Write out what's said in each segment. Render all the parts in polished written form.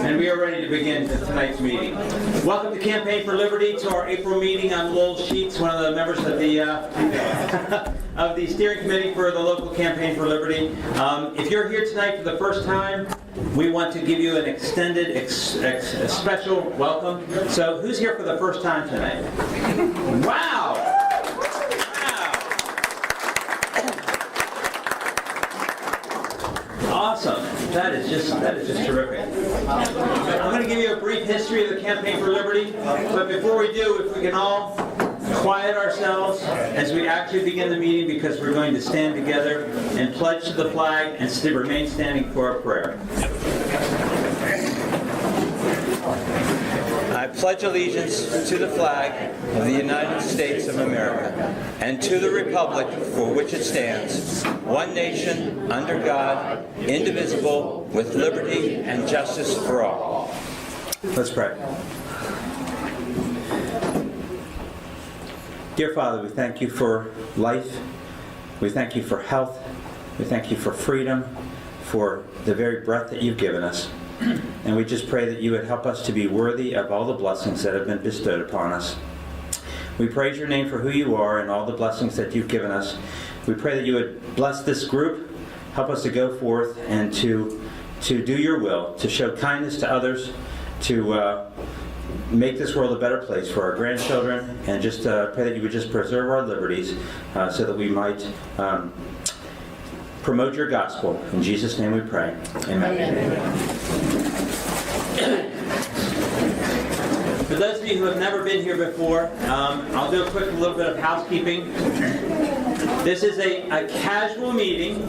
And we are ready to begin tonight's meeting. Welcome to Campaign for Liberty, to our April meeting. I'm Lowell Sheets, one of the members of the of the steering committee for the local Campaign for Liberty. If you're here tonight for the first time, we want to give you an extended, special welcome. So, who's here for the first time tonight? Wow! Awesome. That is just terrific. I'm going to give you a brief history of the Campaign for Liberty, but before we do, if we can all quiet ourselves as we actually begin the meeting, because we're going to stand together and pledge to the flag and remain standing for a prayer. I pledge allegiance to the flag of the United States of America and to the republic for which it stands, one nation, under God, indivisible, with liberty and justice for all. Let's pray. Dear Father, we thank you for life. We thank you for health. We thank you for freedom, for the very breath that you've given us. And we just pray that you would help us to be worthy of all the blessings that have been bestowed upon us. We praise your name for who you are and all the blessings that you've given us. We pray that you would bless this group, help us to go forth and to do your will, to show kindness to others, to make this world a better place for our grandchildren, and just pray that you would just preserve our liberties so that we might promote your gospel. In Jesus' name we pray. Amen. For those of you who have never been here before, I'll do a little bit of housekeeping. This is a casual meeting,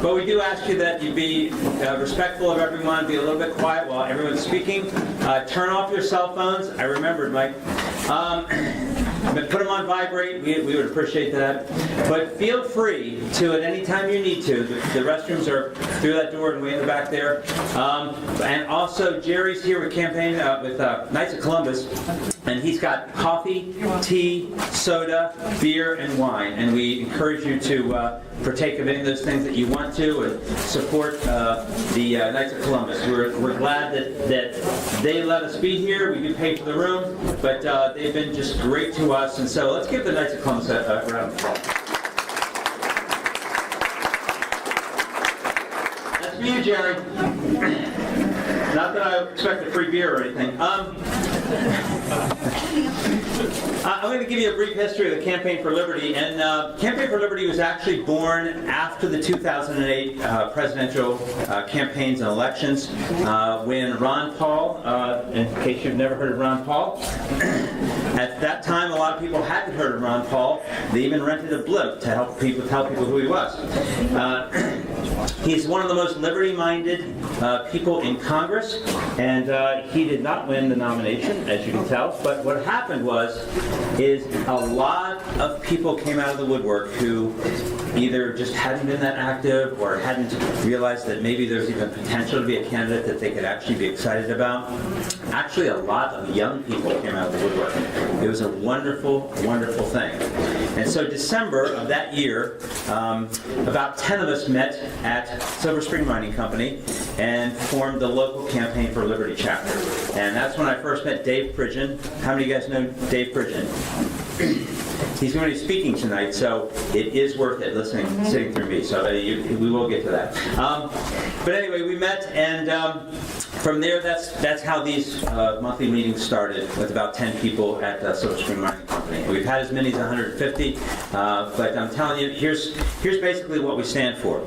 but we do ask you that you be respectful of everyone, be a little bit quiet while everyone's speaking. Turn off your cell phones. I remembered, Mike. But put them on vibrate. We would appreciate that. But feel free to, at any time you need to. The restrooms are through that door and way in the back there. And also, Jerry's here with Knights of Columbus, and he's got coffee, tea, soda, beer, and wine. And we encourage you to partake of any of those things that you want to, and support the Knights of Columbus. We're glad that they let us be here. We do pay for the room, but they've been just great to us. And so let's give the Knights of Columbus a round of applause. That's for you, Jerry. Not that I expect a free beer or anything. I'm going to give you a brief history of the Campaign for Liberty. And Campaign for Liberty was actually born after the 2008 presidential campaigns and elections, when Ron Paul, in case you've never heard of Ron Paul, at that time a lot of people hadn't heard of Ron Paul. They even rented a blimp to help people tell people who he was. He's one of the most liberty-minded people in Congress, and he did not win the nomination, as you can tell. But what happened is a lot of people came out of the woodwork who either just hadn't been that active or hadn't realized that maybe there's even potential to be a candidate that they could actually be excited about. Actually, a lot of young people came out of the woodwork. It was a wonderful, wonderful thing. And so December of that year, about 10 of us met at Silver Spring Mining Company and formed the local Campaign for Liberty chapter. And that's when I first met Dave Pridgeon. How many of you guys know Dave Pridgeon? He's going to be speaking tonight, so it is worth it sitting through me. So we will get to that. But anyway, we met, and from there, that's how these monthly meetings started, with about 10 people at Silver Spring Mining Company. We've had as many as 150, but I'm telling you, here's basically what we stand for.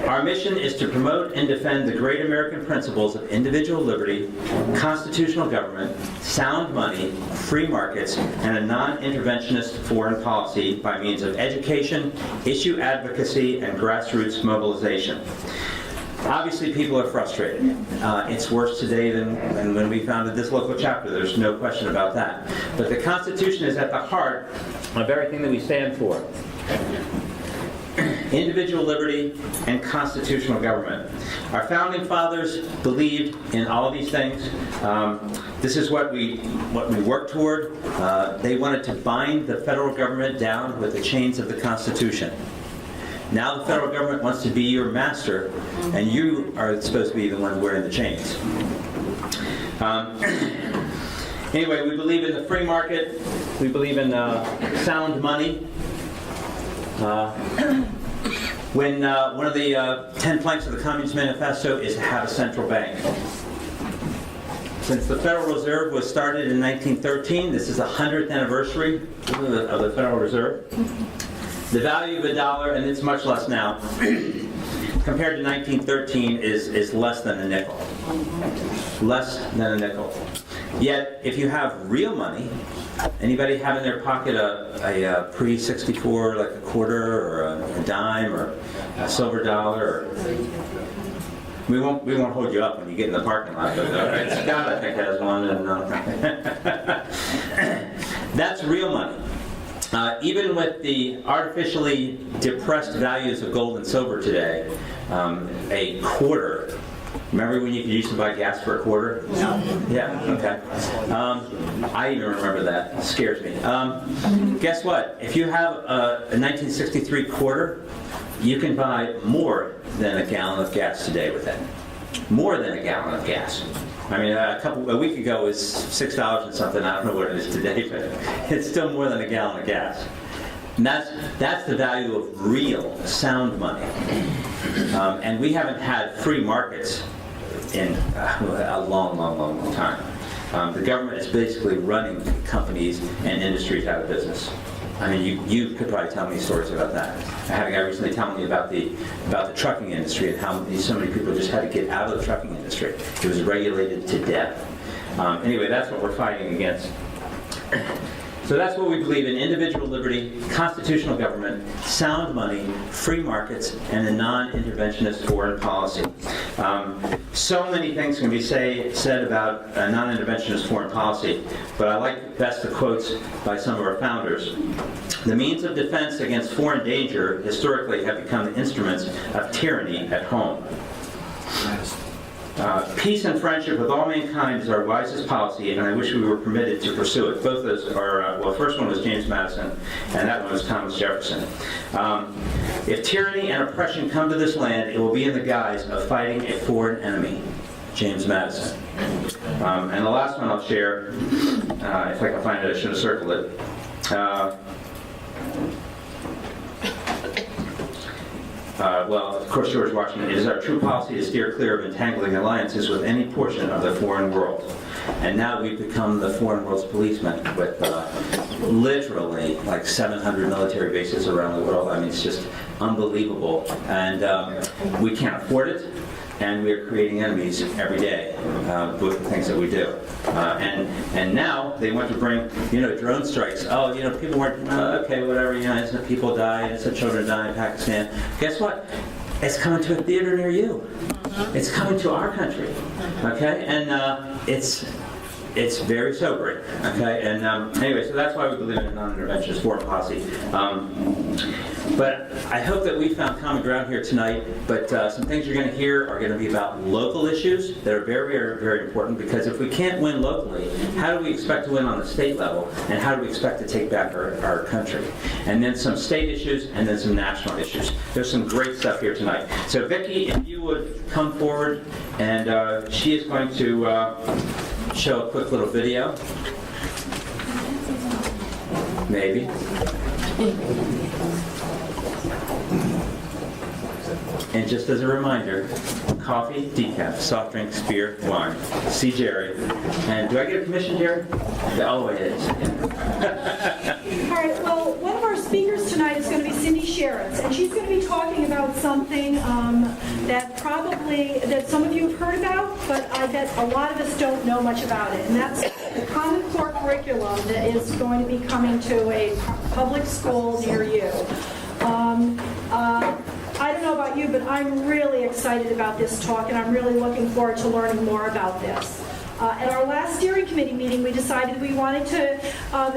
Our mission is to promote and defend the great American principles of individual liberty, constitutional government, sound money, free markets, and a non-interventionist foreign policy by means of education, issue advocacy, and grassroots mobilization. Obviously, people are frustrated. It's worse today than when we founded this local chapter. There's no question about that. But the Constitution is at the heart of everything that we stand for. Individual liberty and constitutional government. Our founding fathers believed in all of these things. This is what we worked toward. They wanted to bind the federal government down with the chains of the Constitution. Now the federal government wants to be your master, and you are supposed to be the one wearing the chains. Anyway, we believe in the free market. We believe in sound money. When one of the 10 planks of the Communist Manifesto is to have a central bank. Since the Federal Reserve was started in 1913, this is the 100th anniversary of the Federal Reserve. The value of a dollar, and it's much less now, compared to 1913 is less than a nickel. Less than a nickel. Yet, if you have real money, anybody have in their pocket a pre-64, like a quarter or a dime or a silver dollar? We won't hold you up when you get in the parking lot. But, Scott, I think, has one. And that's real money. Even with the artificially depressed values of gold and silver today, a quarter. Remember when you used to buy gas for a quarter? No. Yeah, okay. I even remember that. It scares me. Guess what? If you have a 1963 quarter, you can buy more than a gallon of gas today with it. More than a gallon of gas. I mean, a week ago it was $6 and something. I don't know what it is today, but it's still more than a gallon of gas. And that's the value of real, sound money. And we haven't had free markets in a long, long, long, long time. The government is basically running companies and industries out of business. I mean, you could probably tell me stories about that. I had a guy recently tell me about the trucking industry and how so many people just had to get out of the trucking industry. It was regulated to death. Anyway, that's what we're fighting against. So that's what we believe in: individual liberty, constitutional government, sound money, free markets, and a non-interventionist foreign policy. So many things can be said about a non-interventionist foreign policy, but I like best the quotes by some of our founders. The means of defense against foreign danger historically have become the instruments of tyranny at home. Peace and friendship with all mankind is our wisest policy, and I wish we were permitted to pursue it. Both those are, well, first one was James Madison, and that one was Thomas Jefferson. If tyranny and oppression come to this land, it will be in the guise of fighting a foreign enemy. James Madison. And the last one I'll share, if I can find it, I should have circled it. Well, of course, George Washington. It is our true policy to steer clear of entangling alliances with any portion of the foreign world. And now we've become the foreign world's policemen with literally like 700 military bases around the world. I mean, it's just unbelievable. And we can't afford it. And we are creating enemies every day with the things that we do. And now they want to bring, drone strikes. Oh, people weren't, okay, whatever, innocent people die, innocent children die in Pakistan. Guess what? It's coming to a theater near you. It's coming to our country, okay? And it's very sobering, okay? And anyway, so that's why we believe in a non-interventionist foreign policy. But I hope that we found common ground here tonight, but some things you're going to hear are going to be about local issues that are very, very, very important, because if we can't win locally, how do we expect to win on the state level, and how do we expect to take back our country? And then some state issues, and then some national issues. There's some great stuff here tonight. So Vicki, if you would come forward, and she is going to show a quick little video. Maybe. And just as a reminder, coffee, decaf, soft drinks, beer, wine. See Jerry. And do I get a commission, Jerry? Oh, it is. All right, well, one of our speakers tonight is going to be Cindy Sharretts, and she's going to be talking about something that some of you have heard about, but I bet a lot of us don't know much about it, and that's the Common Core curriculum that is going to be coming to a public school near you. I don't know about you, but I'm really excited about this talk, and I'm really looking forward to learning more about this. At our last steering committee meeting, we decided we wanted to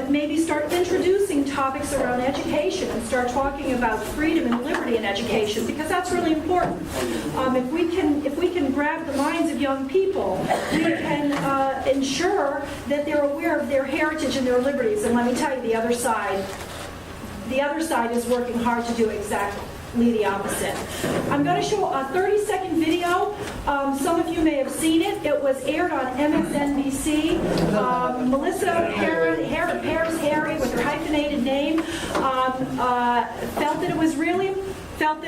maybe start introducing topics around education and start talking about freedom and liberty in education, because that's really important. If we can grab the minds of young people, we can ensure that they're aware of their heritage and their liberties. And let me tell you, the other side is working hard to do exactly the opposite. I'm going to show a 30-second video. Some of you may have seen it. It was aired on MSNBC. Melissa Harris-Harry, with her hyphenated name, felt that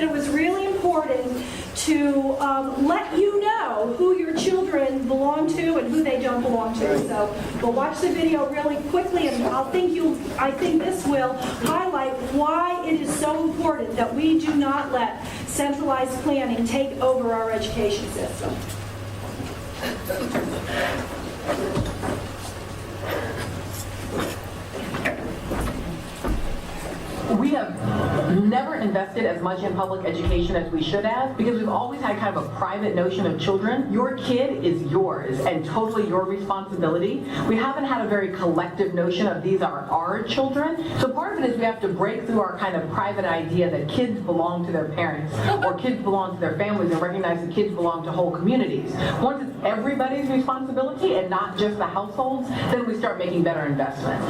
it was really important to let you know who your children belong to and who they don't belong to. So we'll watch the video really quickly, and I think this will highlight why it is so important that we do not let centralized planning take over our education system. We have never invested as much in public education as we should have because we've always had kind of a private notion of children. Your kid is yours and totally your responsibility. We haven't had a very collective notion of these are our children. So part of it is we have to break through our kind of private idea that kids belong to their parents or kids belong to their families and recognize that kids belong to whole communities. Once it's everybody's responsibility and not just the households, then we start making better investments.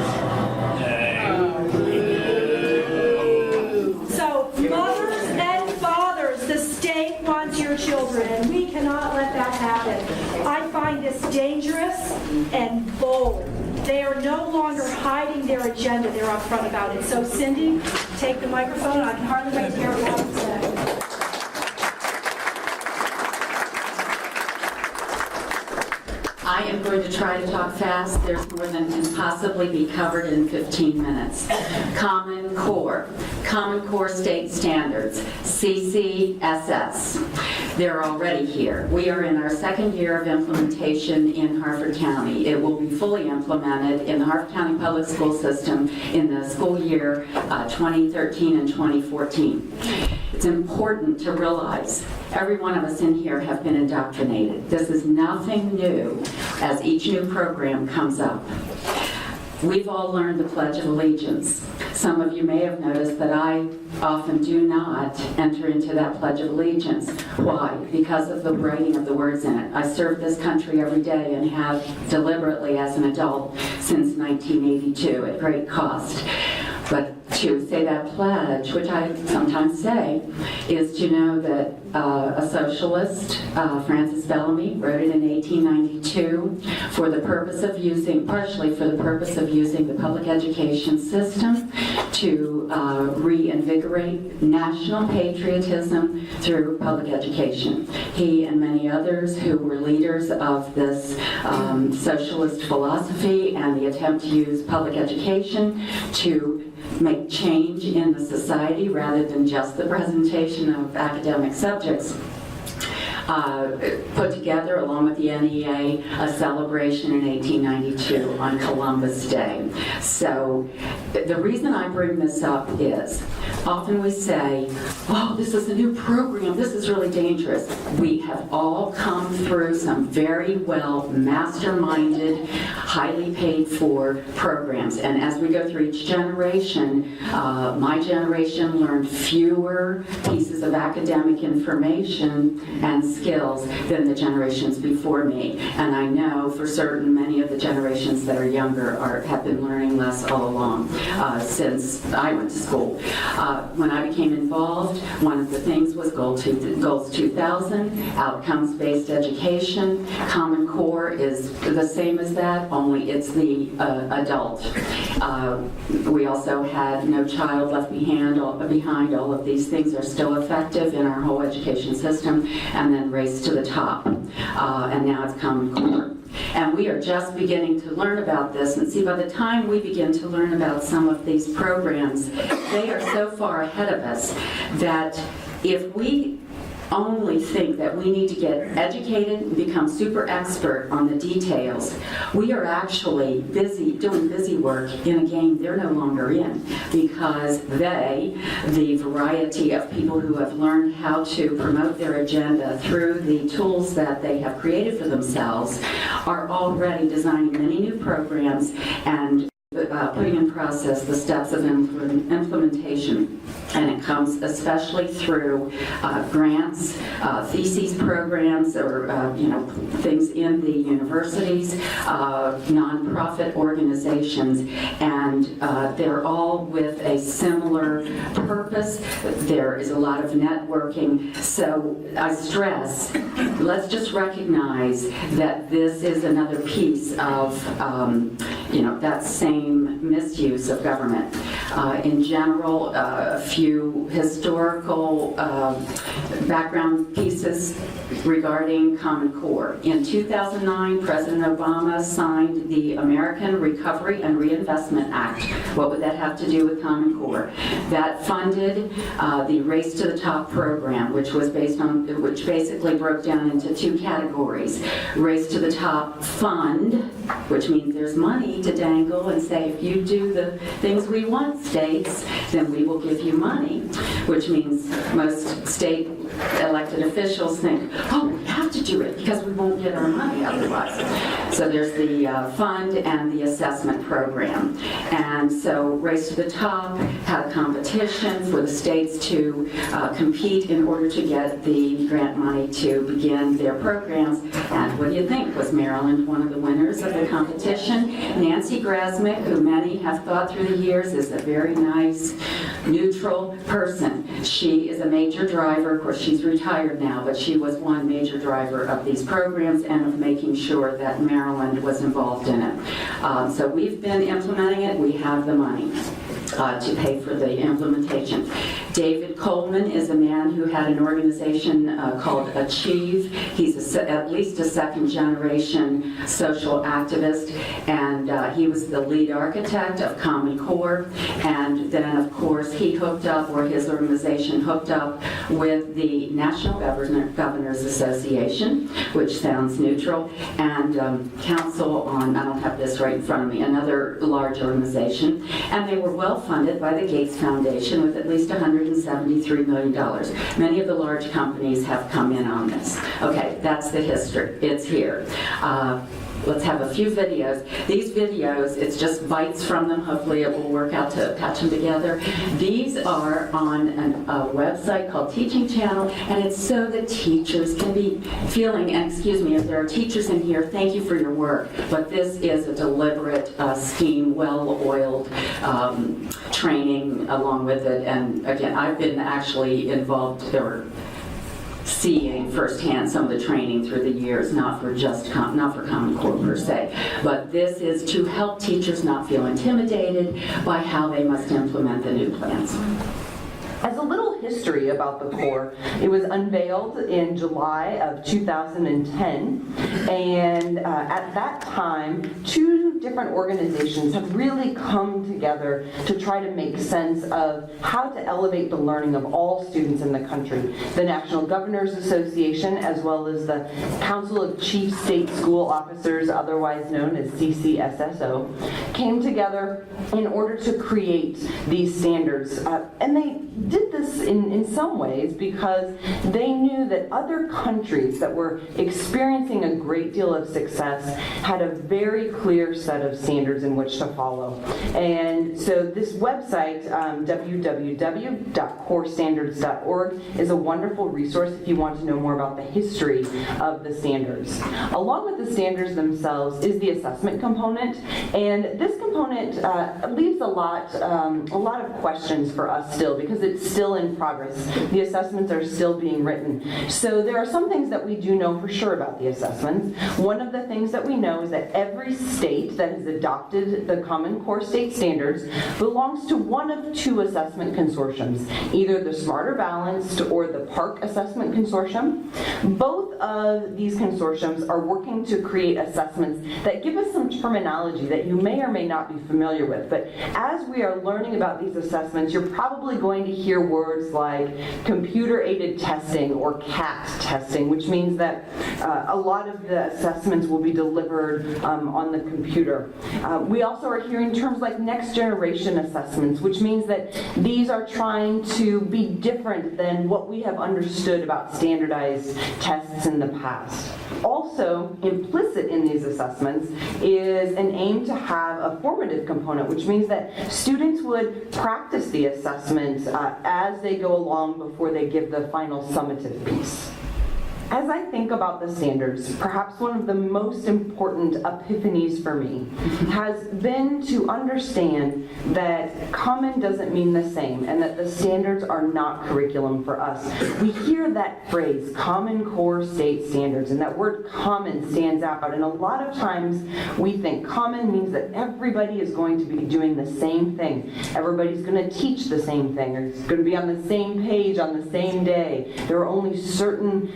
So, mothers and fathers, the state wants your children, and we cannot let that happen. I find this dangerous and bold. They are no longer hiding their agenda. They're upfront about it. So, Cindy, take the microphone. I can hardly wait to hear what you have to say. I am going to try to talk fast. There's more than can possibly be covered in 15 minutes. Common Core State Standards, CCSS. They're already here. We are in our second year of implementation in Harford County. It will be fully implemented in the Harford County Public School System in the school year 2013 and 2014. It's important to realize every one of us in here have been indoctrinated. This is nothing new as each new program comes up. We've all learned the Pledge of Allegiance. Some of you may have noticed that I often do not enter into that Pledge of Allegiance. Why? Because of the writing of the words in it. I serve this country every day and have deliberately as an adult since 1982 at great cost. But to say that pledge, which I sometimes say, is to know that a socialist, Francis Bellamy, wrote it in 1892 for the purpose of using, partially for the purpose of using the public education system to reinvigorate national patriotism through public education. He and many others who were leaders of this socialist philosophy and the attempt to use public education to make change in the society rather than just the presentation of academic subjects, put together, along with the NEA, a celebration in 1892 on Columbus Day. So the reason I bring this up is often we say, oh, this is a new program, this is really dangerous. We have all come through some very well masterminded, highly paid for programs. And as we go through each generation, my generation learned fewer pieces of academic information and skills than the generations before me. And I know for certain many of the generations that are younger have been learning less all along since I went to school. When I became involved, one of the things was Goals 2000, outcomes-based education. Common Core is the same as that, only it's the adult. We also had No Child Left Behind. All of these things are still effective in our whole education system. And then Race to the Top. And now it's Common Core. And we are just beginning to learn about this. And see, by the time we begin to learn about some of these programs, they are so far ahead of us that if we only think that we need to get educated and become super expert on the details, we are actually doing busy work in a game they're no longer in, because the variety of people who have learned how to promote their agenda through the tools that they have created for themselves are already designing many new programs and putting in process the steps of implementation. and it comes especially through grants, theses programs, or things in the universities, nonprofit organizations, and they're all with a similar purpose. There is a lot of networking. So I stress, let's just recognize that this is another piece of that same misuse of government. In general, a few historical background pieces regarding Common Core. In 2009, President Obama signed the American Recovery and Reinvestment Act. What would that have to do with Common Core? That funded the Race to the Top program, which basically broke down into two categories. Race to the Top Fund, which means there's money to dangle and say, if you do the things we want, states, then we will give you money, which means most state elected officials think, oh, we have to do it because we won't get our money otherwise. So there's the fund and the assessment program. And so Race to the Top had a competition for the states to compete in order to get the grant money to begin their programs. And what do you think? Was Maryland one of the winners of the competition? Nancy Grasmick, who many have thought through the years is a very nice, neutral person. She is a major driver. Of course, she's retired now, but she was one major driver of these programs and of making sure that Maryland was involved in it. So we've been implementing it. We have the money to pay for the implementation. David Coleman is a man who had an organization called Achieve. He's at least a second-generation social activist, and he was the lead architect of Common Core. And then, of course, he hooked up, or his organization hooked up, with the National Governors Association, which sounds neutral, and Council on, I don't have this right in front of me, another large organization. And they were well funded by the Gates Foundation with at least $173 million. Many of the large companies have come in on this. Okay, that's the history. It's here. Let's have a few videos. These videos, it's just bites from them. Hopefully it will work out to patch them together. These are on a website called Teaching Channel, and it's so that teachers can be feeling, and excuse me, if there are teachers in here, thank you for your work, but this is a deliberate scheme, well-oiled training along with it. And again, I've been actually involved, or seeing firsthand some of the training through the years, not for Common Core per se, but this is to help teachers not feel intimidated by how they must implement the new plans. As a little history about the Core, it was unveiled in July of 2010, and at that time, two different organizations have really come together to try to make sense of how to elevate the learning of all students in the country. The National Governors Association, as well as the Council of Chief State School Officers, otherwise known as CCSSO, came together in order to create these standards. And they did this in some ways because they knew that other countries that were experiencing a great deal of success had a very clear set of standards in which to follow. And so this website, www.corestandards.org, is a wonderful resource if you want to know more about the history of the standards. Along with the standards themselves is the assessment component, and this component leaves a lot of questions for us still because it's still in progress. The assessments are still being written. So there are some things that we do know for sure about the assessments. One of the things that we know is that every state that has adopted the Common Core state standards belongs to one of two assessment consortiums, either the Smarter Balanced or the Park Assessment Consortium. Both of these consortiums are working to create assessments that give us some terminology that you may or may not be familiar with. But as we are learning about these assessments, you're probably going to hear words like computer-aided testing or CAT testing, which means that a lot of the assessments will be delivered on the computer. We also are hearing terms like next generation assessments, which means that these are trying to be different than what we have understood about standardized tests in the past. Also, implicit in these assessments is an aim to have a formative component, which means that students would practice the assessment as they go along before they give the final summative piece. As I think about the standards, perhaps one of the most important epiphanies for me has been to understand that common doesn't mean the same and that the standards are not curriculum for us. We hear that phrase, Common Core State Standards, and that word common stands out. And a lot of times we think common means that everybody is going to be doing the same thing. Everybody's going to teach the same thing, or it's going to be on the same page on the same day. There are only certain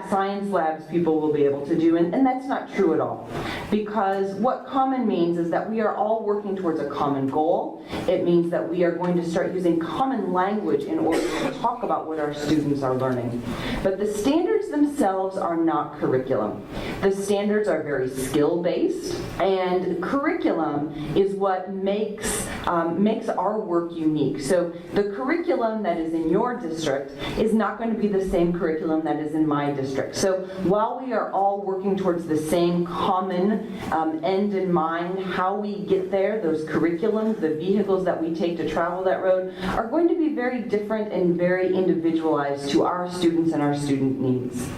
science labs people will be able to do, and that's not true at all. Because what common means is that we are all working towards a common goal. It means that we are going to start using common language in order to talk about what our students are learning. But the standards themselves are not curriculum. The standards are very skill-based, and curriculum is what makes our work unique. So the curriculum that is in your district is not going to be the same curriculum that is in my district. So while we are all working towards the same common end in mind, how we get there, those curriculums, the vehicles that we take to travel that road, are going to be very different and very individualized to our students and our student needs.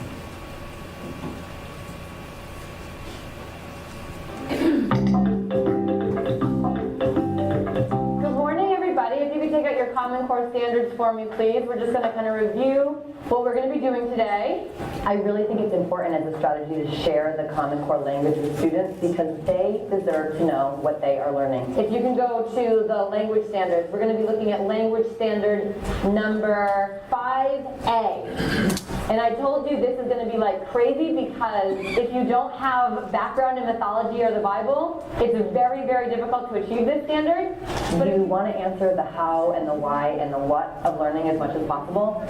Take out your Common Core standards for me, please. We're just going to kind of review what we're going to be doing today. I really think it's important as a strategy to share the Common Core language with students because they deserve to know what they are learning. If you can go to the language standards, we're going to be looking at language standard number 5A. And I told you this is going to be like crazy because if you don't have background in mythology or the Bible, it's very, very difficult to achieve this standard. But if you want to answer the how and the why and the what of learning as much as possible,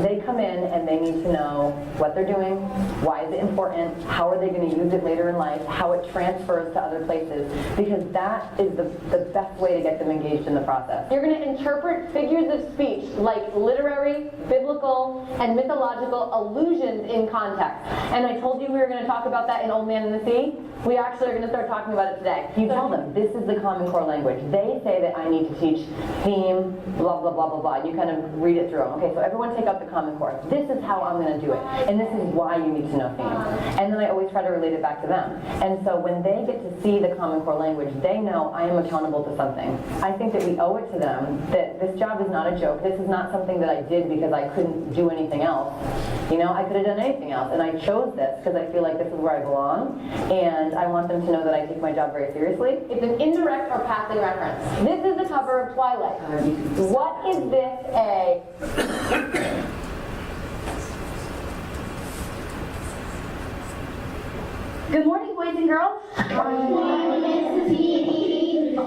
they come in and they need to know what they're doing, why is it important, how are they going to use it later in life, how it transfers to other places, because that is the best way to get them engaged in the process. You're going to interpret figures of speech like literary, biblical, and mythological allusions in context. And I told you we were going to talk about that in Old Man and the Sea. We actually are going to start talking about it today. You tell them, this is the Common Core language. They say that I need to teach theme, blah, blah, blah, blah, blah. You kind of read it through. Okay, so everyone take out the Common Core. This is how I'm going to do it. And this is why you need to know theme. And then I always try to relate it back to them. And so when they get to see the Common Core language, they know I am accountable to something. I think that we owe it to them that this job is not a joke. This is not something that I did because I couldn't do anything else. You know, I could have done anything else. And I chose this because I feel like this is where I belong. And I want them to know that I take my job very seriously. It's an indirect or passing reference. This is the cover of Twilight. What is this a... Good morning, boys and girls. Good morning.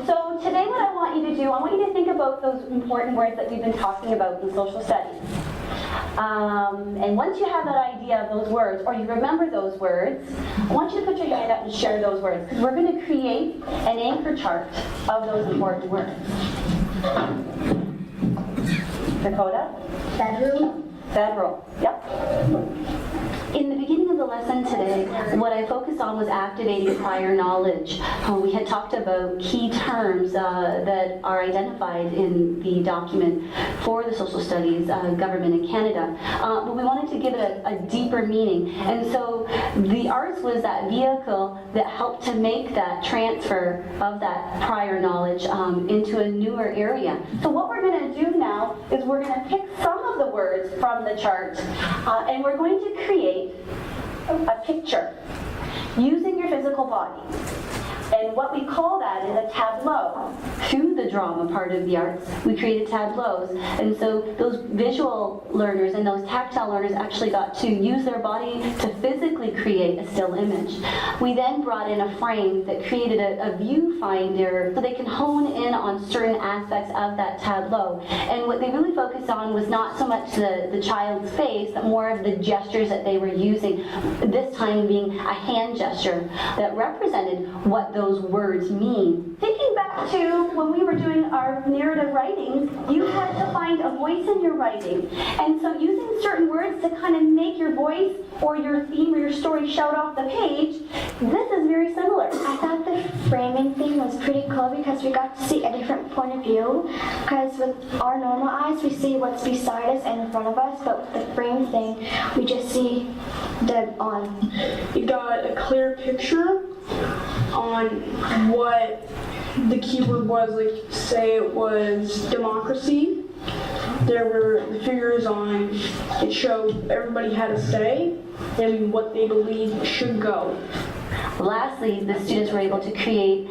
So today what I want you to do, I want you to think about those important words that we've been talking about in social studies. And once you have that idea of those words, or you remember those words, I want you to put your hand up and share those words, because we're going to create an anchor chart of those important words. Dakota? Federal. Federal. Yep. In the beginning of the lesson today, what I focused on was activating prior knowledge. We had talked about key terms that are identified in the document for the social studies government in Canada, but we wanted to give it a deeper meaning. And so the arts was that vehicle that helped to make that transfer of that prior knowledge into a newer area. So what we're going to do now is we're going to pick some of the words from the chart, and we're going to create a picture using your physical body. And what we call that is a tableau. Through the drama part of the arts, we created tableaus. And so those visual learners and those tactile learners actually got to use their body to physically create a still image. We then brought in a frame that created a viewfinder so they can hone in on certain aspects of that tableau. And what they really focused on was not so much the child's face, but more of the gestures that they were using. This time being a hand gesture that represented what those words mean. Thinking back to when we were doing our narrative writing, you had to find a voice in your writing. And so using certain words to kind of make your voice or your theme or your your story showed off the page, this is very similar. I thought the framing thing was pretty cool because we got to see a different point of view. Because with our normal eyes, we see what's beside us and in front of us, but with the frame thing, we just see dead on. You got a clear picture on what the keyword was, like say it was democracy. There were the figures on, it showed everybody had a say and what they believe should go. Lastly, the students were able to create.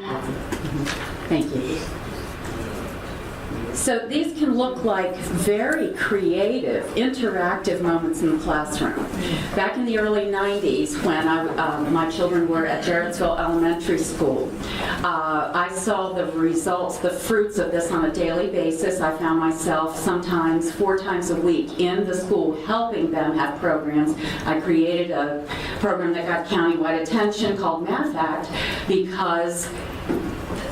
Thank you. So these can look like very creative, interactive moments in the classroom. Back in the early 90s, when my children were at Sharrettsville Elementary School, I saw the results, the fruits of this on a daily basis. I found myself sometimes 4 times a week in the school helping them have programs. I created a program that got countywide attention called Math Act because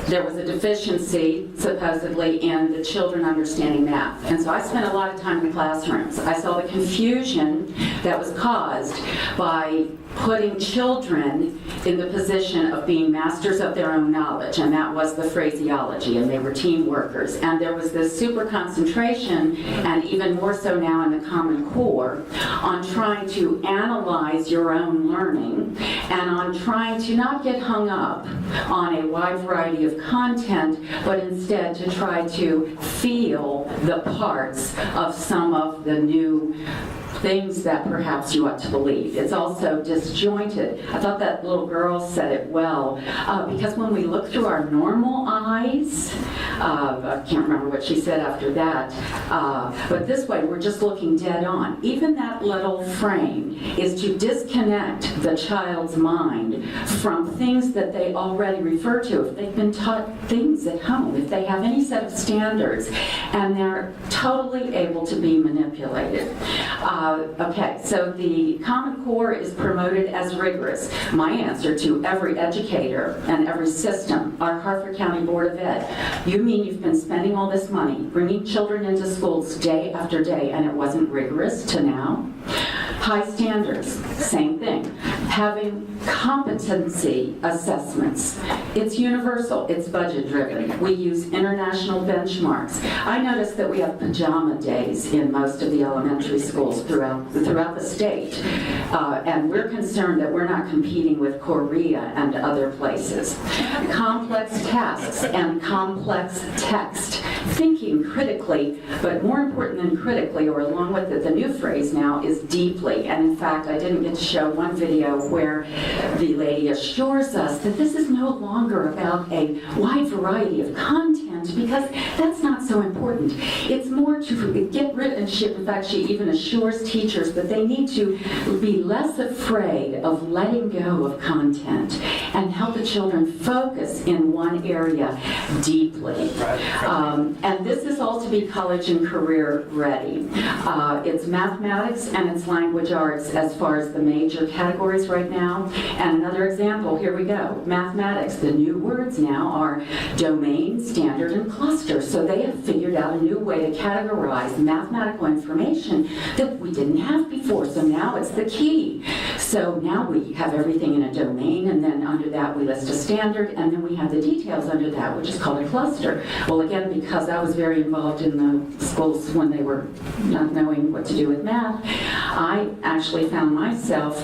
there was a deficiency, supposedly, in the children understanding math. And so I spent a lot of time in classrooms. I saw the confusion that was caused by putting children in the position of being masters of their own knowledge, and that was the phraseology, and they were team workers. And there was this super concentration, and even more so now in the Common Core, on trying to analyze your own learning, and on trying to not get hung up on a wide variety of content, but instead to try to feel the parts of some of the new things that perhaps you ought to believe. It's also disjointed. I thought that little girl said it well, because when we look through our normal eyes, I can't remember what she said after that, but this way we're just looking dead on. Even that little frame is to disconnect the child's mind from things that they already refer to. If they've been taught things at home, if they have any set of standards, and they're totally able to be manipulated. Okay, so the Common Core is promoted as rigorous. My answer to every educator and every system, our Harford County Board of Ed, you mean you've been spending all this money, bringing children into schools day after day, and it wasn't rigorous to now? High standards, same thing. Having competency assessments. It's universal, it's budget driven. We use international benchmarks. I noticed that we have pajama days in most of the elementary schools throughout the state. And we're concerned that we're not competing with Korea and other places. Complex tasks and complex text. Thinking critically, but more important than critically, or along with it, the new phrase now is deeply. And in fact, I didn't get to show one video where the lady assures us that this is no longer about a wide variety of content, because that's not so important. It's more to get rid, and in fact, she even assures teachers that they need to be less afraid of letting go of content and help the children focus in one area deeply. And this is all to be college and career ready. It's mathematics and it's language arts as far as the major categories right now. And another example, here we go. Mathematics, the new words now are domain, standard, and cluster. So they have figured out a new way to categorize mathematical information that we didn't have before. So now it's the key. So now we have everything in a domain, and then under that we list a standard, and then we have the details under that, which is called a cluster. Well, again, because I was very involved in the schools when they were not knowing what to do with math, I actually found myself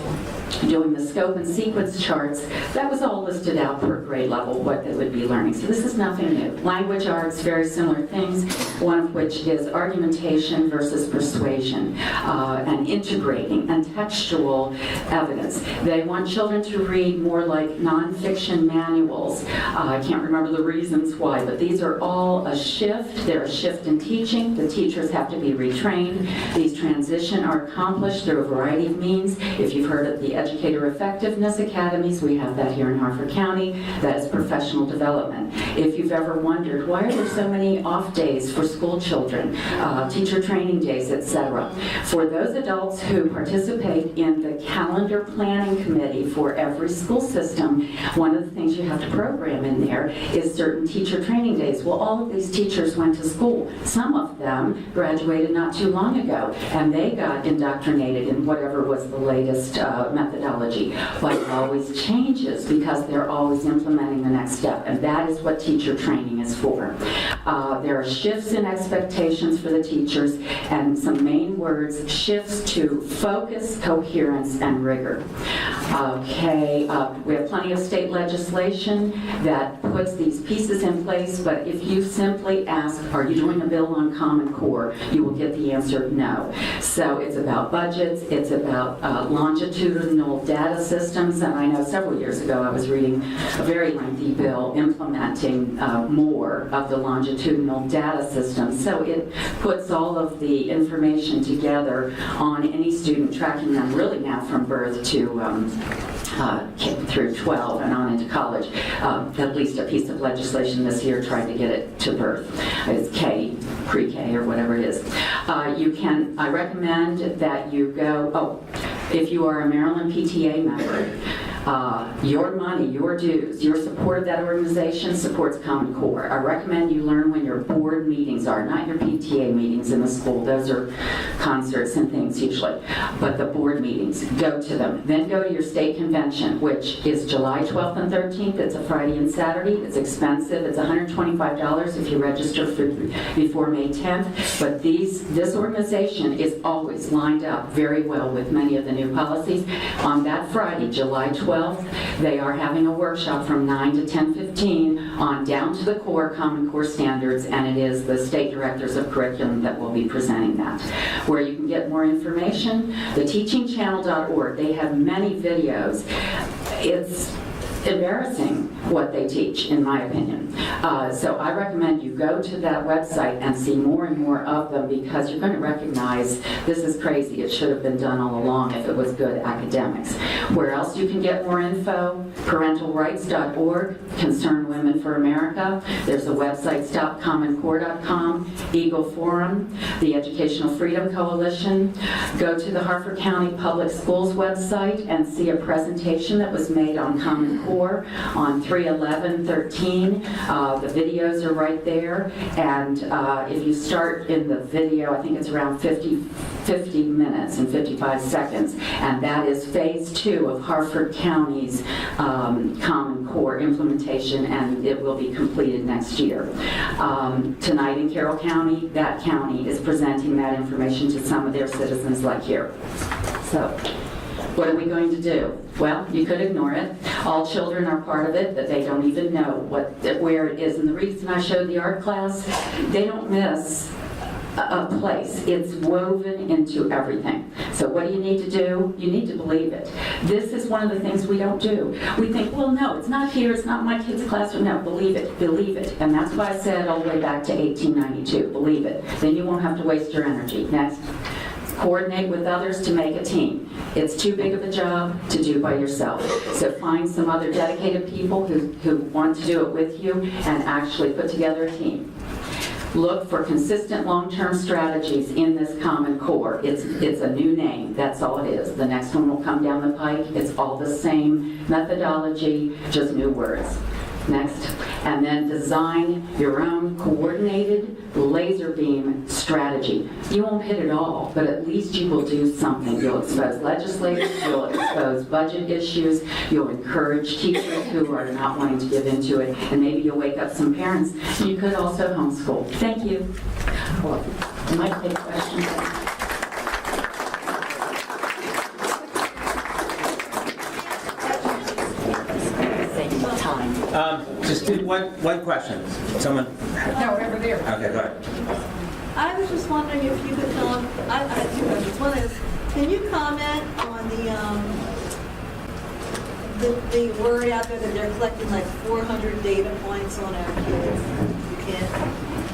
doing the scope and sequence charts. That was all listed out per grade level, what they would be learning. So this is nothing new. Language arts, very similar things, one of which is argumentation versus persuasion, and integrating and textual evidence. They want children to read more like nonfiction manuals. I can't remember the reasons why, but these are all a shift. They're a shift in teaching. The teachers have to be retrained. These transitions are accomplished through a variety of means. If you've heard of the Educator Effectiveness Academies, we have that here in Harford County. That is professional development. If you've ever wondered, why are there so many off days for school children, teacher training days, etc.? For those adults who participate in the calendar calendar planning committee for every school system, one of the things you have to program in there is certain teacher training days. Well, all of these teachers went to school. Some of them graduated not too long ago, and they got indoctrinated in whatever was the latest methodology. But it always changes because they're always implementing the next step, and that is what teacher training is for. There are shifts in expectations for the teachers, and some main words: shifts to focus, coherence, and rigor. Okay, we have plenty of state legislation that puts these pieces in place, but if you simply ask, are you doing a bill on Common Core, you will get the answer no. So it's about budgets, it's about longitudinal data systems, and I know several years ago I was reading a very lengthy bill implementing more of the longitudinal data systems. So it puts all of the information together on any student, tracking them really now from birth to through 12 and on into college. At least a piece of legislation this year trying to get it to birth. It's K, pre-K or whatever it is. I recommend that you go, if you are a Maryland PTA member, your money, your dues, your support of that organization supports Common Core. I recommend you learn when your board meetings are, not your PTA meetings in the school. Those are concerts and things usually. But the board meetings, go to them. Then go to your state convention, which is July 12th and 13th. It's a Friday and Saturday. It's expensive. It's $125 if you register before May 10th. But this organization is always lined up very well with many of the new policies. On that Friday, July 12th, they are having a workshop from 9 to 10:15 on down to the core Common Core standards, and it is the state directors of curriculum that will be presenting that. Where you can get more information, the teachingchannel.org, they have many videos. It's embarrassing what they teach, in my opinion. So I recommend you go to that website and see more and more of them, because you're going to recognize this is crazy. It should have been done all along if it was good academics. Where else you can get more info? Parentalrights.org, Concerned Women for America. There's a website, stopcommoncore.com, Eagle Forum, the Educational Freedom Coalition. Go to the Harford County Public Schools website and see a presentation that was made on Common Core on 3/11/13. The videos are right there, and if you start in the video, I think it's around 50 minutes and 55 seconds, and that is phase 2 of Harford County's Common Core implementation, and it will be completed next year. Tonight in Carroll County, that county is presenting that information to some of their citizens like here. So, what are we going to do? Well, you could ignore it. All children are part of it, but they don't even know where it is. And the reason I showed the art class, they don't miss a place. It's woven into everything. So what do you need to do? You need to believe it. This is one of the things we don't do. We think, well, no, it's not here, it's not my kid's classroom. No, believe it, believe it. And that's why I said all the way back to 1892, believe it. Then you won't have to waste your energy. Next. Coordinate with others to make a team. It's too big of a job to do by yourself. So find some other dedicated people who want to do it with you and actually put together a team. Look for consistent long-term strategies in this Common Core. It's a new name, that's all it is. The next one will come down the pike. It's all the same methodology, just new words. Next. And then design your own coordinated laser beam strategy. You won't hit it all, but at least you will do something. You'll expose legislators, you'll expose budget issues, you'll encourage teachers who are not wanting to give into it, and maybe you'll wake up some parents. You could also homeschool. Thank you. Well, I might take questions. Just do one question. Someone? No, over there. Okay, go ahead. I was just wondering if you could tell, I had two questions. One is, can you comment on the word out there that they're collecting like 400 data points on our kids? You can't.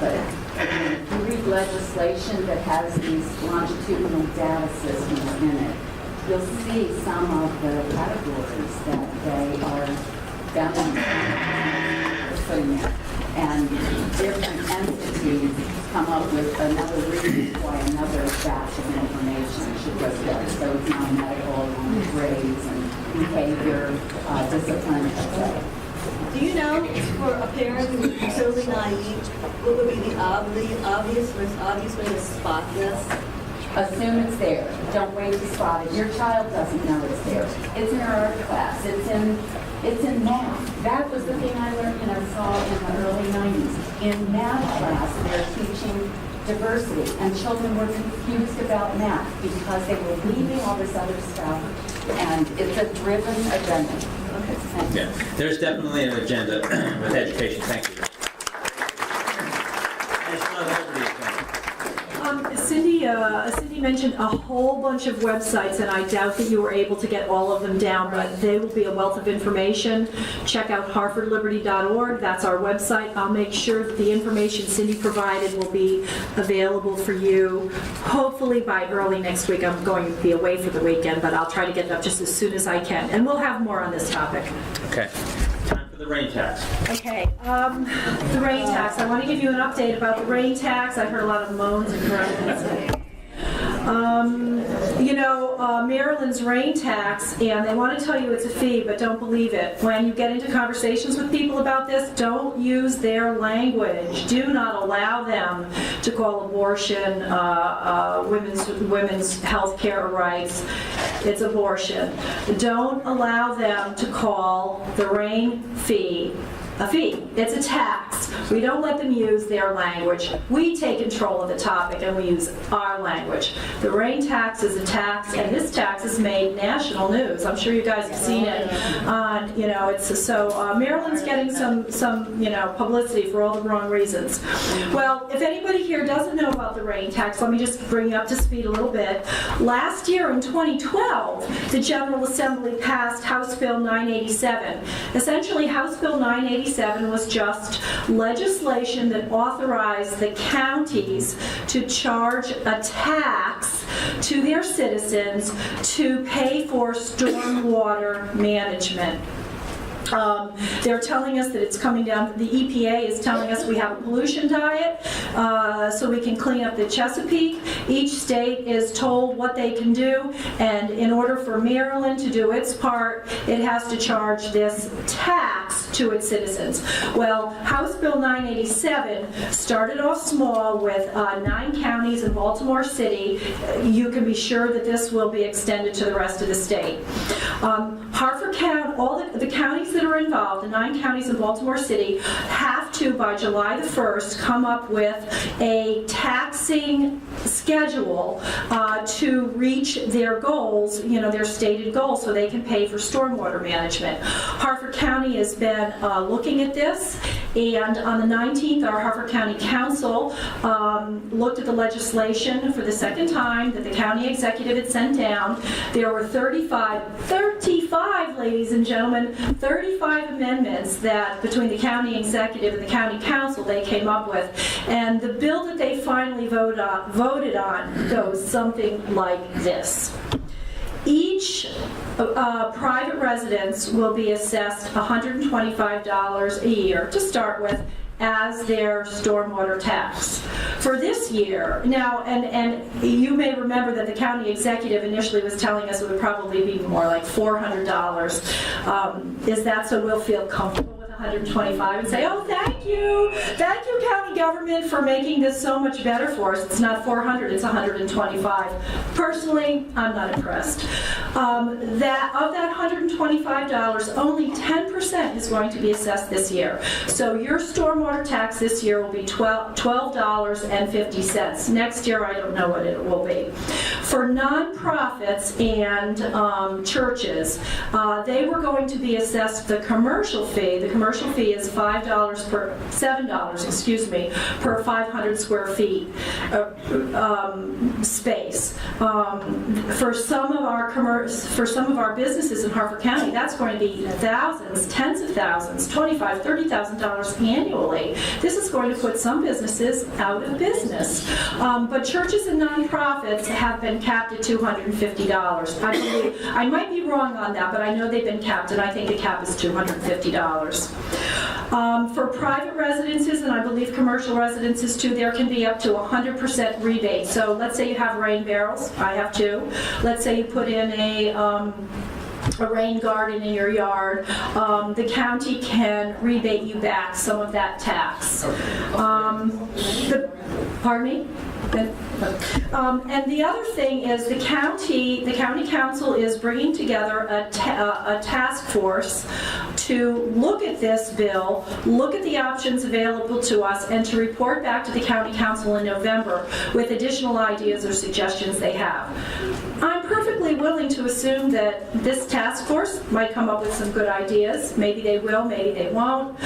If you read legislation that has these longitudinal data systems in it, you'll see some of the categories that they are putting in. and different entities come up with another reason why another batch of information should go together. So it's non-medical along grades and behavior, discipline, etc. Do you know, for a parent who is totally naive, what would be the obvious way to spot this? Assume it's there. Don't wait to spot it. Your child doesn't know it's there. It's in our art class. It's in math. That was the thing I learned and I saw in the early 90s. In math class, they're teaching diversity, and children were confused about math because they were leaving all this other stuff, and it's a driven agenda. Okay, thanks. Yeah, there's definitely an agenda with education. Thank you. I just love everybody's attention. Cindy mentioned a whole bunch of websites, and I doubt that you were able to get all of them down, but they will be a wealth of information. Check out harvardliberty.org. That's our website. I'll make sure that the information Cindy provided will be available for you, hopefully by early next week. I'm going to be away for the weekend, but I'll try to get it up just as soon as I can. And we'll have more on this topic. Okay. Time for the rain tax. Okay, the rain tax. I want to give you an update about the rain tax. I heard a lot of moans and groans. Maryland's rain tax, and they want to tell you it's a fee, but don't believe it. When you get into conversations with people about this, don't use their language. Do not allow them to call abortion women's health care rights. It's abortion. Don't allow them to call the rain fee a fee. It's a tax. We don't let them use their language. We take control of the topic and we use our language. The rain tax is a tax, and this tax has made national news. I'm sure you guys have seen it on, Maryland's getting some publicity for all the wrong reasons. Well, if anybody here doesn't know about the rain tax, let me just bring you up to speed a little bit. Last year in 2012, the General Assembly passed House Bill 987. Essentially, House Bill 987 was just legislation that authorized the counties to charge a tax to their citizens to pay for stormwater management. They're telling us that it's coming down, the EPA is telling us we have a pollution diet so we can clean up the Chesapeake. Each state is told what they can do, and in order for Maryland to do its part, it has to charge this tax to its citizens. Well, House Bill 987 started off small with 9 counties in Baltimore City. You can be sure that this will be extended to the rest of the state. Harford County, all the counties that are involved, the 9 counties in Baltimore City, have to, by July the 1st, come up with a taxing schedule to reach their goals, their stated goals, so they can pay for stormwater management. Harford County has been looking at this, and on the 19th, our Harford County Council looked at the legislation for the second time that the county executive had sent down. There were 35, ladies and gentlemen, 35 amendments that between the county executive and the county council they came up with. And the bill that they finally voted on goes something like this. Each private residence will be assessed $125 a year to start with as their stormwater tax. For this year, now, and you may remember that the county executive initially was telling us it would probably be more like $400. Is that so we'll feel comfortable with 125 and say, oh, thank you, county government, for making this so much better for us. It's not 400, it's 125. Personally, I'm not impressed. Of that $125, only 10% is going to be assessed this year. So your stormwater tax this year will be $12.50. Next year, I don't know what it will be. For nonprofits and churches, they were going to be assessed the commercial fee. The commercial fee is $7 per 500 square feet space. For some of our businesses in Harford County, that's going to be thousands, tens of thousands, $25,000, $30,000 annually. This is going to put some businesses out of business. But churches and nonprofits have been capped at $250. I believe, I might be wrong on that, but I know they've been capped, and I think the cap is $250. For private residences, and I believe commercial residences too, there can be up to 100% rebate. So let's say you have rain barrels, I have two. Let's say you put in a rain garden in your yard, the county can rebate you back some of that tax. Pardon me? And the other thing is the county council is bringing together a task force to look at this bill, look at the options available to us, and to report back to the county council in November with additional ideas or suggestions they have. I'm perfectly willing to assume that this task force might come up with some good ideas. Maybe they will, maybe they won't.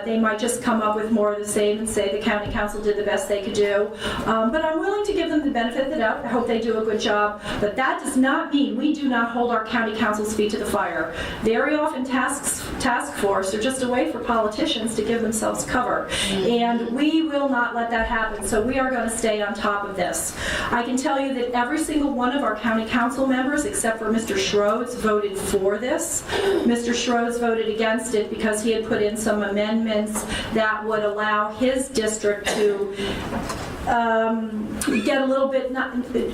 They might just come up with more of the same and say the county council did the best they could do. But I'm willing to give them the benefit of the doubt. I hope they do a good job. But that does not mean we do not hold our county council's feet to the fire. Very often task force are just a way for politicians to give themselves cover. And we will not let that happen. So we are going to stay on top of this. I can tell you that every single one of our county council members, except for Mr. Schroeds, voted for this. Mr. Schroeds voted against it because he had put in some amendments that would allow his district to get a little bit,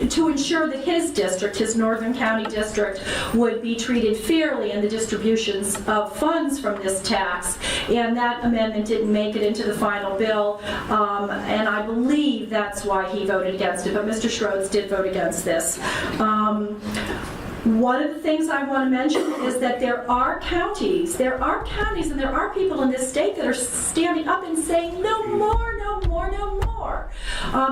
to ensure that his district, his Northern County district, would be treated fairly in the distributions of funds from this tax. And that amendment didn't make it into the final bill, and I believe that's why he voted against it. But Mr. Schroeds did vote against this. One of the things I want to mention is that there are counties, and there are people in this state that are standing up and saying, no more, no more, no more.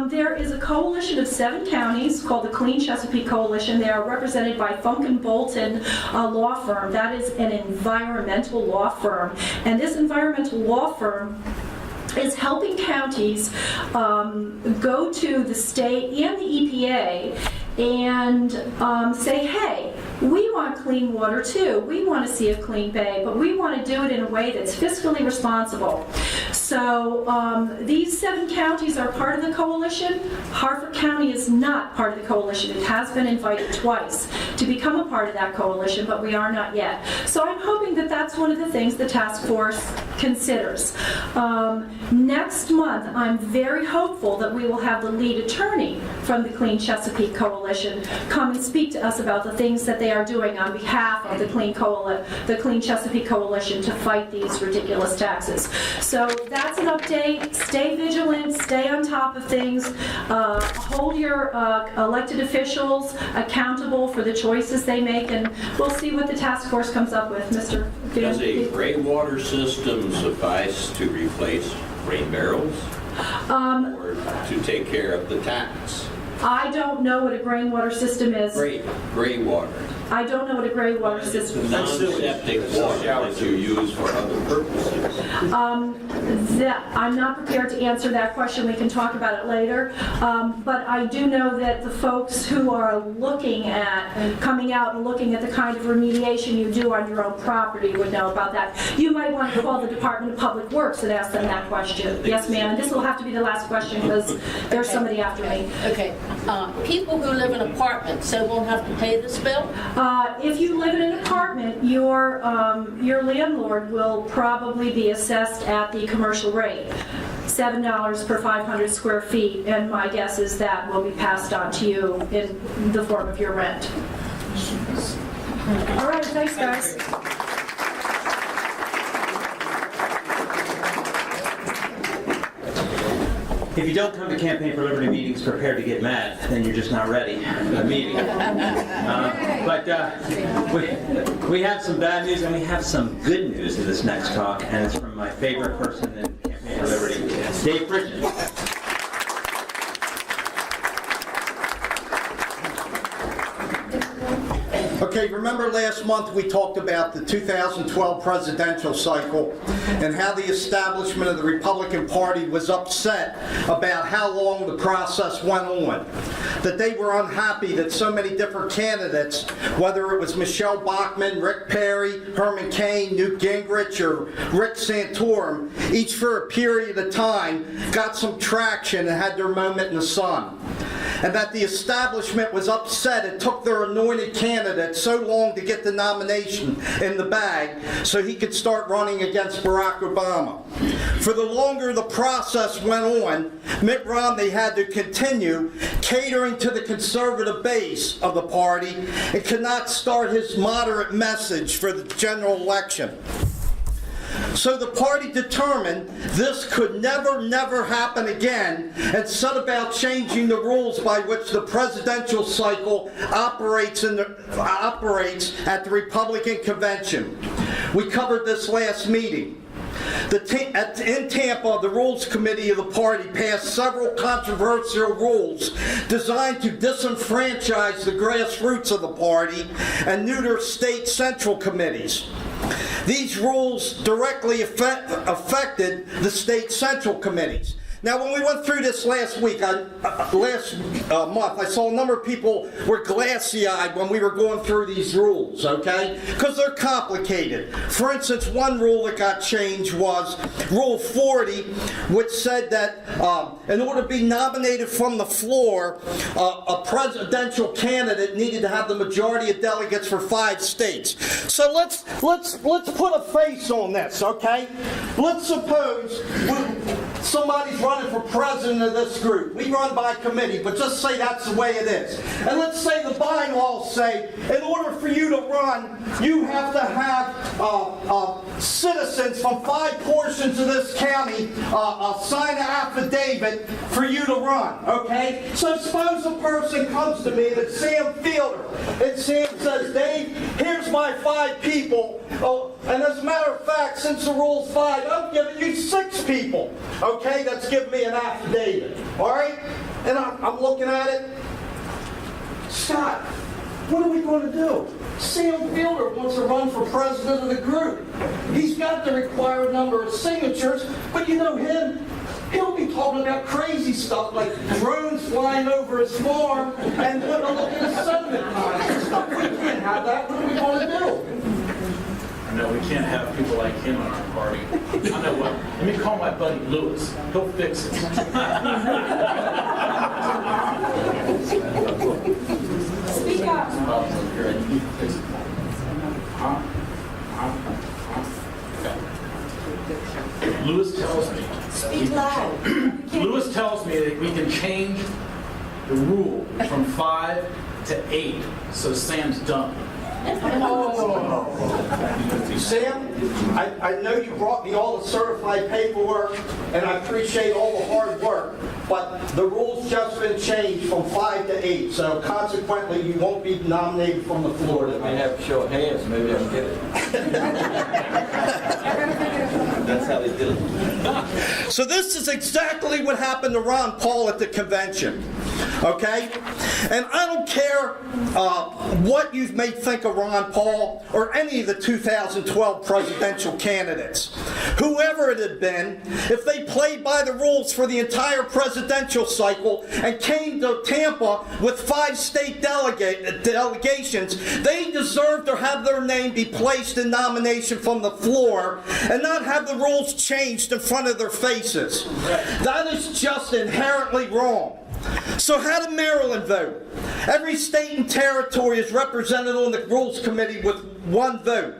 There is a coalition of 7 counties called the Clean Chesapeake Coalition. They are represented by Funk & Bolton law firm. That is an environmental law firm. And this environmental law firm is helping counties go to the state and the EPA and say, hey, we want clean water too. We want to see a clean bay, but we want to do it in a way that's fiscally responsible. So these 7 counties are part of the coalition. Harford County is not part of the coalition. It has been invited twice to become a part of that coalition, but we are not yet. So I'm hoping that that's one of the things the task force considers. Next month, I'm very hopeful that we will have the lead attorney from the Clean Chesapeake Coalition come and speak to us about the things that they are doing on behalf of the Clean Chesapeake Coalition to fight these ridiculous taxes. So that's an update. Stay vigilant, stay on top of things, hold your elected officials accountable for the choices they make, and we'll see what the task force comes up with. Mr. Does a gray water system suffice to replace rain barrels or to take care of the tax? I don't know what a gray water system is. Gray water. I don't know what a gray water system is. Non-septic water that you use for other purposes. I'm not prepared to answer that question. We can talk about it later. But I do know that the folks who are looking at, coming out and looking at the kind of remediation you do on your own property would know about that. You might want to call the Department of Public Works and ask them that question. Yes, ma'am. This will have to be the last question because there's somebody after me. Okay. People who live in apartments, they won't have to pay this bill? If you live in an apartment, your landlord will probably be assessed at the commercial rate, $7 per 500 square feet, and my guess is that will be passed on to you in the form of your rent. All right, thanks, guys. If you don't come to Campaign for Liberty meetings prepared to get mad, then you're just not ready for the meeting. But we have some bad news and we have some good news in this next talk, and it's from my favorite person in Campaign for Liberty, Dave Pridgeon. Okay, remember last month we talked about the 2012 presidential cycle and how the establishment of the Republican Party was upset about how long the process went on. That they were unhappy that so many different candidates, whether it was Michelle Bachmann, Rick Perry, Herman Cain, Newt Gingrich, or Rick Santorum, each for a period of time got some traction and had their moment in the sun. and that the establishment was upset it took their anointed candidate so long to get the nomination in the bag so he could start running against Barack Obama. For the longer the process went on, Mitt Romney had to continue catering to the conservative base of the party and could not start his moderate message for the general election. So the party determined this could never happen again and set about changing the rules by which the presidential cycle operates at the Republican convention. We covered this last meeting. In Tampa, the Rules Committee of the party passed several controversial rules designed to disenfranchise the grassroots of the party and neuter state central committees. These rules directly affected the state central committees. Now, when we went through this last month, I saw a number of people were glassy-eyed when we were going through these rules, okay? Because they're complicated. For instance, one rule that got changed was Rule 40, which said that in order to be nominated from the floor, a presidential candidate needed to have the majority of delegates for 5 states. So let's put a face on this, okay? Let's suppose somebody's running for president of this group. We run by committee, but just say that's the way it is. And let's say the bylaws say, in order for you to run, you have to have citizens from 5 portions of this county sign an affidavit for you to run, okay? So suppose a person comes to me and it's Sam Fielder, and Sam says, Dave, here's my 5 people, and as a matter of fact, since the rule's 5, I'm giving you 6 people, okay, that's giving me an affidavit, all right? And I'm looking at it. Scott, what are we going to do? Sam Fielder wants to run for president of the group. He's got the required number of signatures, but you know him, he'll be talking about crazy stuff like drones flying over his farm and what to look at settlement times and stuff. We can't have that. What are we going to do? I know we can't have people like him in our party. I know what. Let me call my buddy Lewis. He'll fix it. Speak up. Lewis tells me. Speak loud. Lewis tells me that we can change the rule from 5 to 8, so Sam's done. Sam, I know you brought me all the certified paperwork, and I appreciate all the hard work, but the rule's just been changed from 5 to 8, so consequently you won't be nominated from the floor tonight. I have to show hands, maybe I can get it. That's how they did it. So this is exactly what happened to Ron Paul at the convention, okay? And I don't care what you may think of Ron Paul or any of the 2012 presidential candidates. Whoever it had been, if they played by the rules for the entire presidential cycle and came to Tampa with 5 state delegations, they deserve to have their name be placed in nomination from the floor and not have the rules changed in front of their faces. That is just inherently wrong. So how did Maryland vote? Every state and territory is represented on the Rules Committee with 1 vote.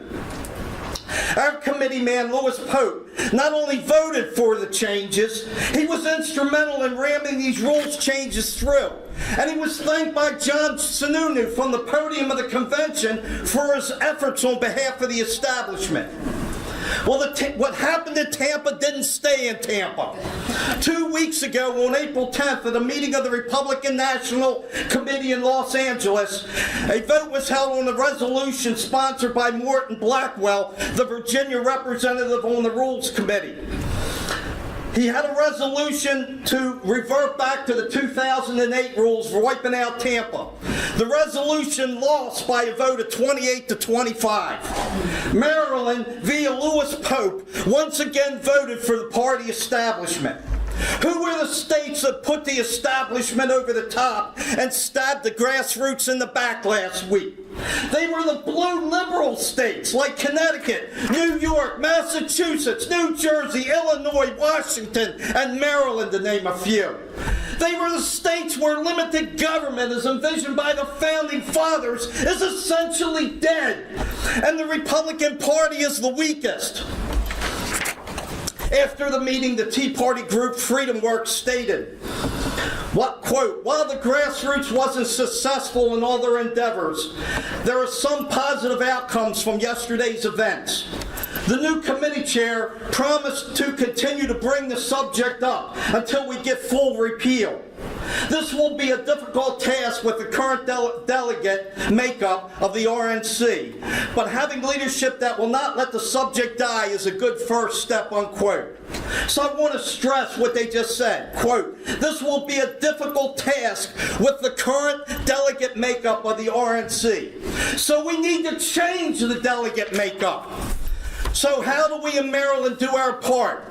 Our committee man, Louis Pope, not only voted for the changes, he was instrumental in ramming these rules changes through. And he was thanked by John Sununu from the podium of the convention for his efforts on behalf of the establishment. Well, what happened in Tampa didn't stay in Tampa. 2 weeks ago, on April 10th, at a meeting of the Republican National Committee in Los Angeles, a vote was held on a resolution sponsored by Morton Blackwell, the Virginia representative on the Rules Committee. He had a resolution to revert back to the 2008 rules for wiping out Tampa. The resolution lost by a vote of 28 to 25. Maryland, via Louis Pope, once again voted for the party establishment. Who were the states that put the establishment over the top and stabbed the grassroots in the back last week? They were the blue liberal states like Connecticut, New York, Massachusetts, New Jersey, Illinois, Washington, and Maryland, to name a few. They were the states where limited government, as envisioned by the Founding Fathers, is essentially dead, and the Republican Party is the weakest. After the meeting, the Tea Party group Freedom Works stated, what, quote, while the grassroots wasn't successful in all their endeavors, there are some positive outcomes from yesterday's events. The new committee chair promised to continue to bring the subject up until we get full repeal. This will be a difficult task with the current delegate makeup of the RNC, but having leadership that will not let the subject die is a good first step, unquote. So I want to stress what they just said, quote, this will be a difficult task with the current delegate makeup of the RNC. So we need to change the delegate makeup. So how do we in Maryland do our part?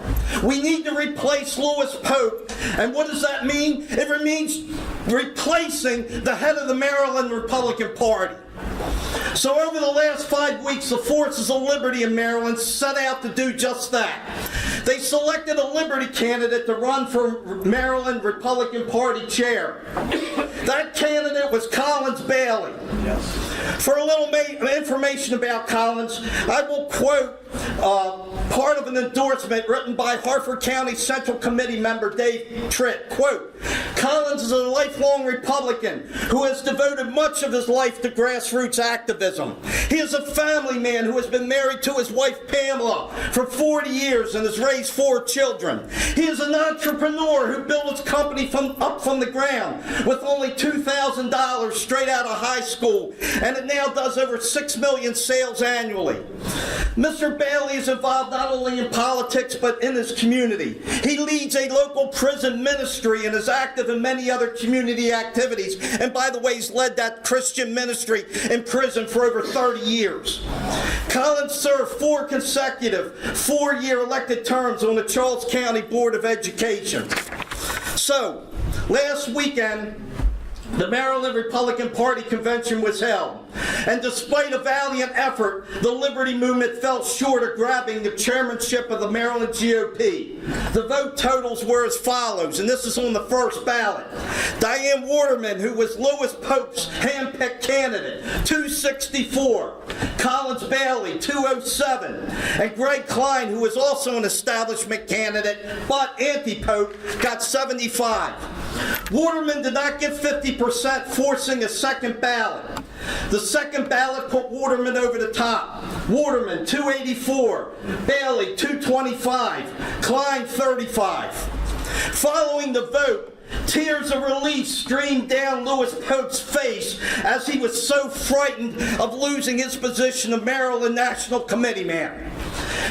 We need to replace Lewis Pope. And what does that mean? It means replacing the head of the Maryland Republican Party. So over the last 5 weeks, the Forces of Liberty in Maryland set out to do just that. They selected a Liberty candidate to run for Maryland Republican Party chair. That candidate was Collins Bailey. Yes. For a little information about Collins, I will quote part of an endorsement written by Harford County Central Committee member Dave Tritt. Quote, Collins is a lifelong Republican who has devoted much of his life to grassroots activism. He is a family man who has been married to his wife Pamela for 40 years and has raised 4 children. He is an entrepreneur who built his company up from the ground with only $2,000 straight out of high school, and it now does over $6 million sales annually. Mr. Bailey is involved not only in politics but in his community. He leads a local prison ministry and is active in many other community activities. And by the way, he's led that Christian ministry in prison for over 30 years. Collins served 4 consecutive 4-year elected terms on the Charles County Board of Education. So, last weekend, the Maryland Republican Party convention was held, and despite a valiant effort, the Liberty Movement fell short of grabbing the chairmanship of the Maryland GOP. The vote totals were as follows, and this is on the first ballot. Diane Waterman, who was Lewis Pope's hand-picked candidate, 264. Collins Bailey, 207. And Greg Klein, who was also an establishment candidate, but anti-Pope, got 75. Waterman did not get 50%, forcing a second ballot. The second ballot put Waterman over the top. Waterman, 284. Bailey, 225. Klein, 35. Following the vote, tears of relief streamed down Lewis Pope's face as he was so frightened of losing his position of Maryland National Committee man.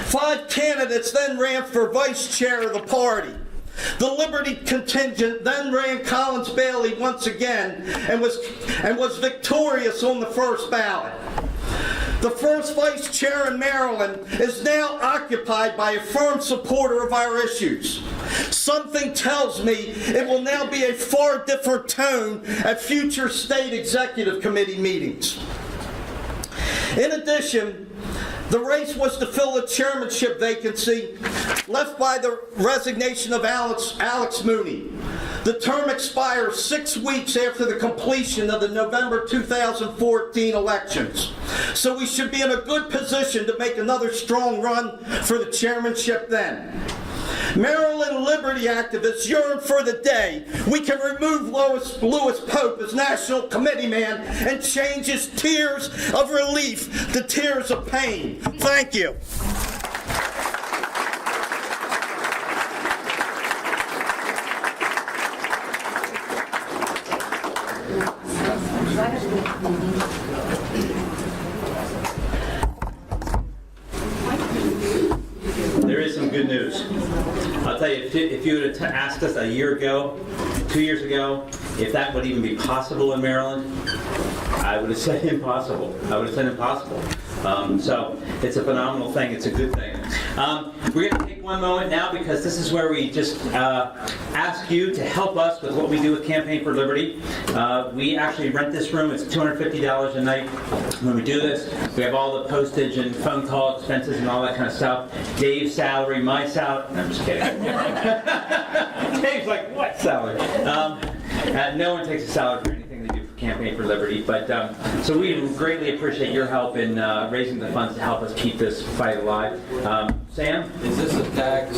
5 candidates then ran for vice chair of the party. The Liberty contingent then ran Collins Bailey once again and was victorious on the first ballot. The first vice chair in Maryland is now occupied by a firm supporter of our issues. Something tells me it will now be a far different tone at future state executive committee meetings. In addition, the race was to fill a chairmanship vacancy left by the resignation of Alex Mooney. The term expires 6 weeks after the completion of the November 2014 elections. So we should be in a good position to make another strong run for the chairmanship then. Maryland Liberty activists yearn for the day we can remove Lewis Pope as National Committee man and change his tears of relief to tears of pain. Thank you. There is some good news. I'll tell you, if you would have asked us a year ago, 2 years ago, if that would even be possible in Maryland, I would have said impossible. So it's a phenomenal thing. It's a good thing. We're going to take one moment now because this is where we just ask you to help us with what we do with Campaign for Liberty. We actually rent this room. It's $250 a night when we do this. We have all the postage and phone call expenses and all that kind of stuff. Dave's salary, my salary. No, I'm just kidding. Dave's like, what salary? No one takes a salary for anything they do for Campaign for Liberty, but so we greatly appreciate your help in raising the funds to help us keep this fight alive. Sam? Is this a tax?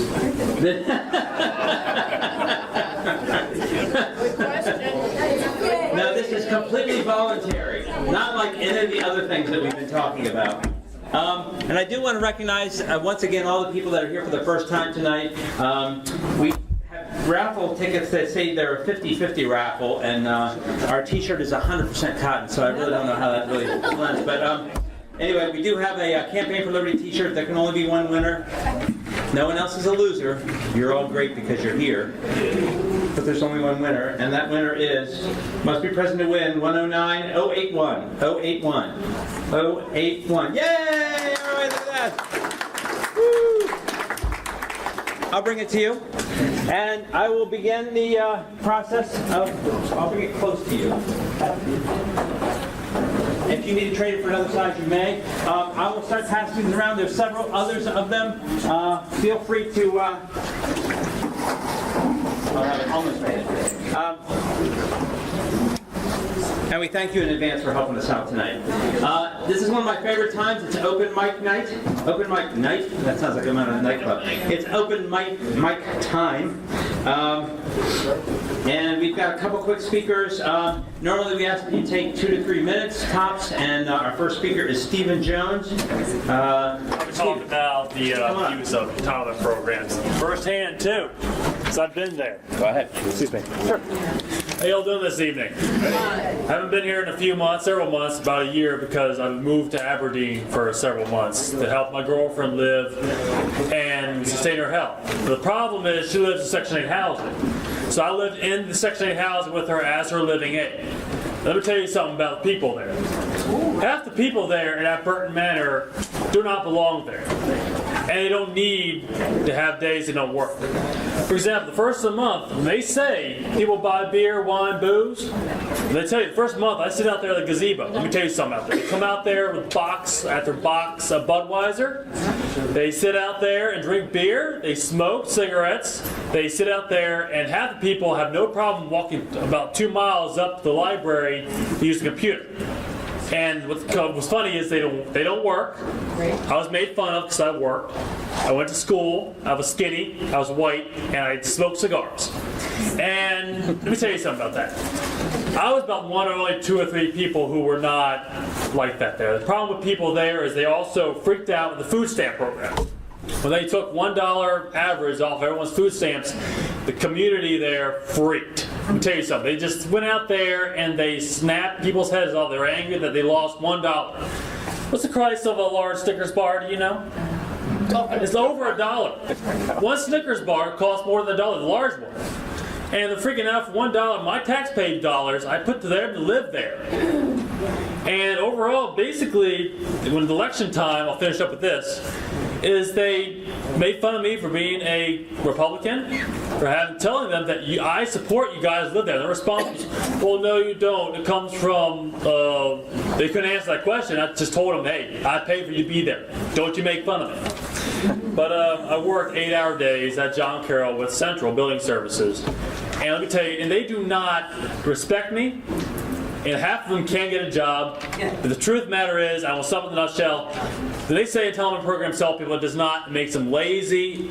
No, this is completely voluntary, not like any of the other things that we've been talking about. And I do want to recognize, once again, all the people that are here for the first time tonight. We have raffle tickets that say they're a 50-50 raffle, and our t-shirt is 100% cotton, so I really don't know how that really blends. But anyway, we do have a Campaign for Liberty t-shirt. There can only be one winner. No one else is a loser. You're all great because you're here. But there's only one winner, and that winner must be present to win, 109-081. 081. Yay! All right, look at that. Woo! I'll bring it to you, and I will begin the process of, I'll bring it close to you. If you need to trade it for another size, you may. I will start passing these around. There's several others of them. Feel free to... almost made it. And we thank you in advance for helping us out tonight. This is one of my favorite times. It's open mic night. Open mic night? That sounds like I'm at a nightclub. It's open mic time. And we've got a couple quick speakers. Normally we ask that you take 2 to 3 minutes tops, and our first speaker is Stephen Jones. I'm going to talk about the use of entitlement programs firsthand too, because I've been there. Go ahead. Excuse me. Sure. How y'all doing this evening? Haven't been here in a few months, several months, about a year, because I moved to Aberdeen for several months to help my girlfriend live and sustain her health. The problem is she lives in Section 8 housing. So I lived in the Section 8 housing with her as her living aid. Let me tell you something about the people there. Half the people there in that Burton Manor do not belong there. And they don't need to have days they don't work. For example, the first of the month, when they say people buy beer, wine, booze, they tell you the first month I sit out there at the gazebo. Let me tell you something out there. They come out there with box after box of Budweiser. They sit out there and drink beer. They smoke cigarettes. They sit out there, and half the people have no problem walking about 2 miles up to the library to use the computer. And what's funny is they don't work. I was made fun of because I worked. I went to school. I was skinny. I was white, and I smoked cigars. And let me tell you something about that. I was about one of only 2 or 3 people who were not like that there. The problem with people there is they also freaked out with the food stamp program. When they took $1 average off everyone's food stamps, the community there freaked. Let me tell you something. They just went out there and they snapped people's heads off. They were angry that they lost $1. What's the price of a large Snickers bar, do you know? It's over $1. One Snickers bar costs more than $1, the large one. And they're freaking out for $1. My tax-paid dollars, I put to them to live there. And overall, basically, when it's election time, I'll finish up with this, is they made fun of me for being a Republican, for telling them that I support you guys live there. Their response was, well, no, you don't. It comes from, they couldn't answer that question. I just told them, hey, I pay for you to be there. Don't you make fun of me. But I worked 8-hour days at John Carroll with Central Building Services. And let me tell you, and they do not respect me. And half of them can't get a job. But the truth of the matter is, I will sum up in a nutshell, they say entitlement programs help people. It does not. It makes them lazy,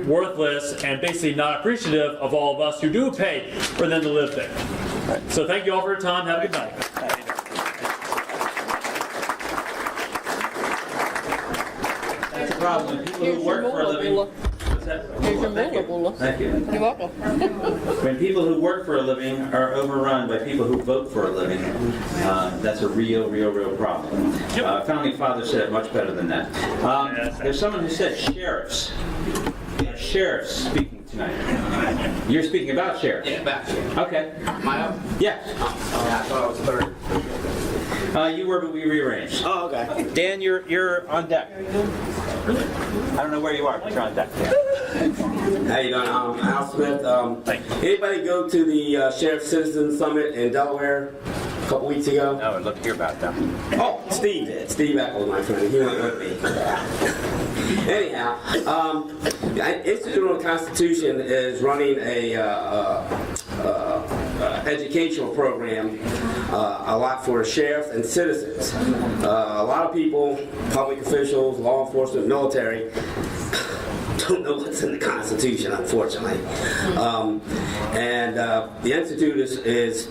worthless, and basically not appreciative of all of us who do pay for them to live there. So thank you all for your time. Have a good night. That's a problem. People who work for a living... Thank you. You're welcome. When people who work for a living are overrun by people who vote for a living, that's a real problem. Founding Fathers said it much better than that. There's someone who said sheriffs. Sheriffs speaking tonight. You're speaking about sheriffs? Yeah, about sheriffs. Okay. Am I up? Yes. I thought I was third. You were, but we rearranged. Oh, okay. Dan, you're on deck. I don't know where you are, but you're on deck. How you doing? I'm Al Smith. Anybody go to the Sheriff Citizen Summit in Delaware a couple weeks ago? No, I'd love to hear about that. Oh, Steve did. Steve Eccles, my friend. He went with me. Anyhow, the Institute on the Constitution is running a educational program, a lot for sheriffs and citizens. A lot of people, public officials, law enforcement, military, don't know what's in the Constitution, unfortunately. The Institute is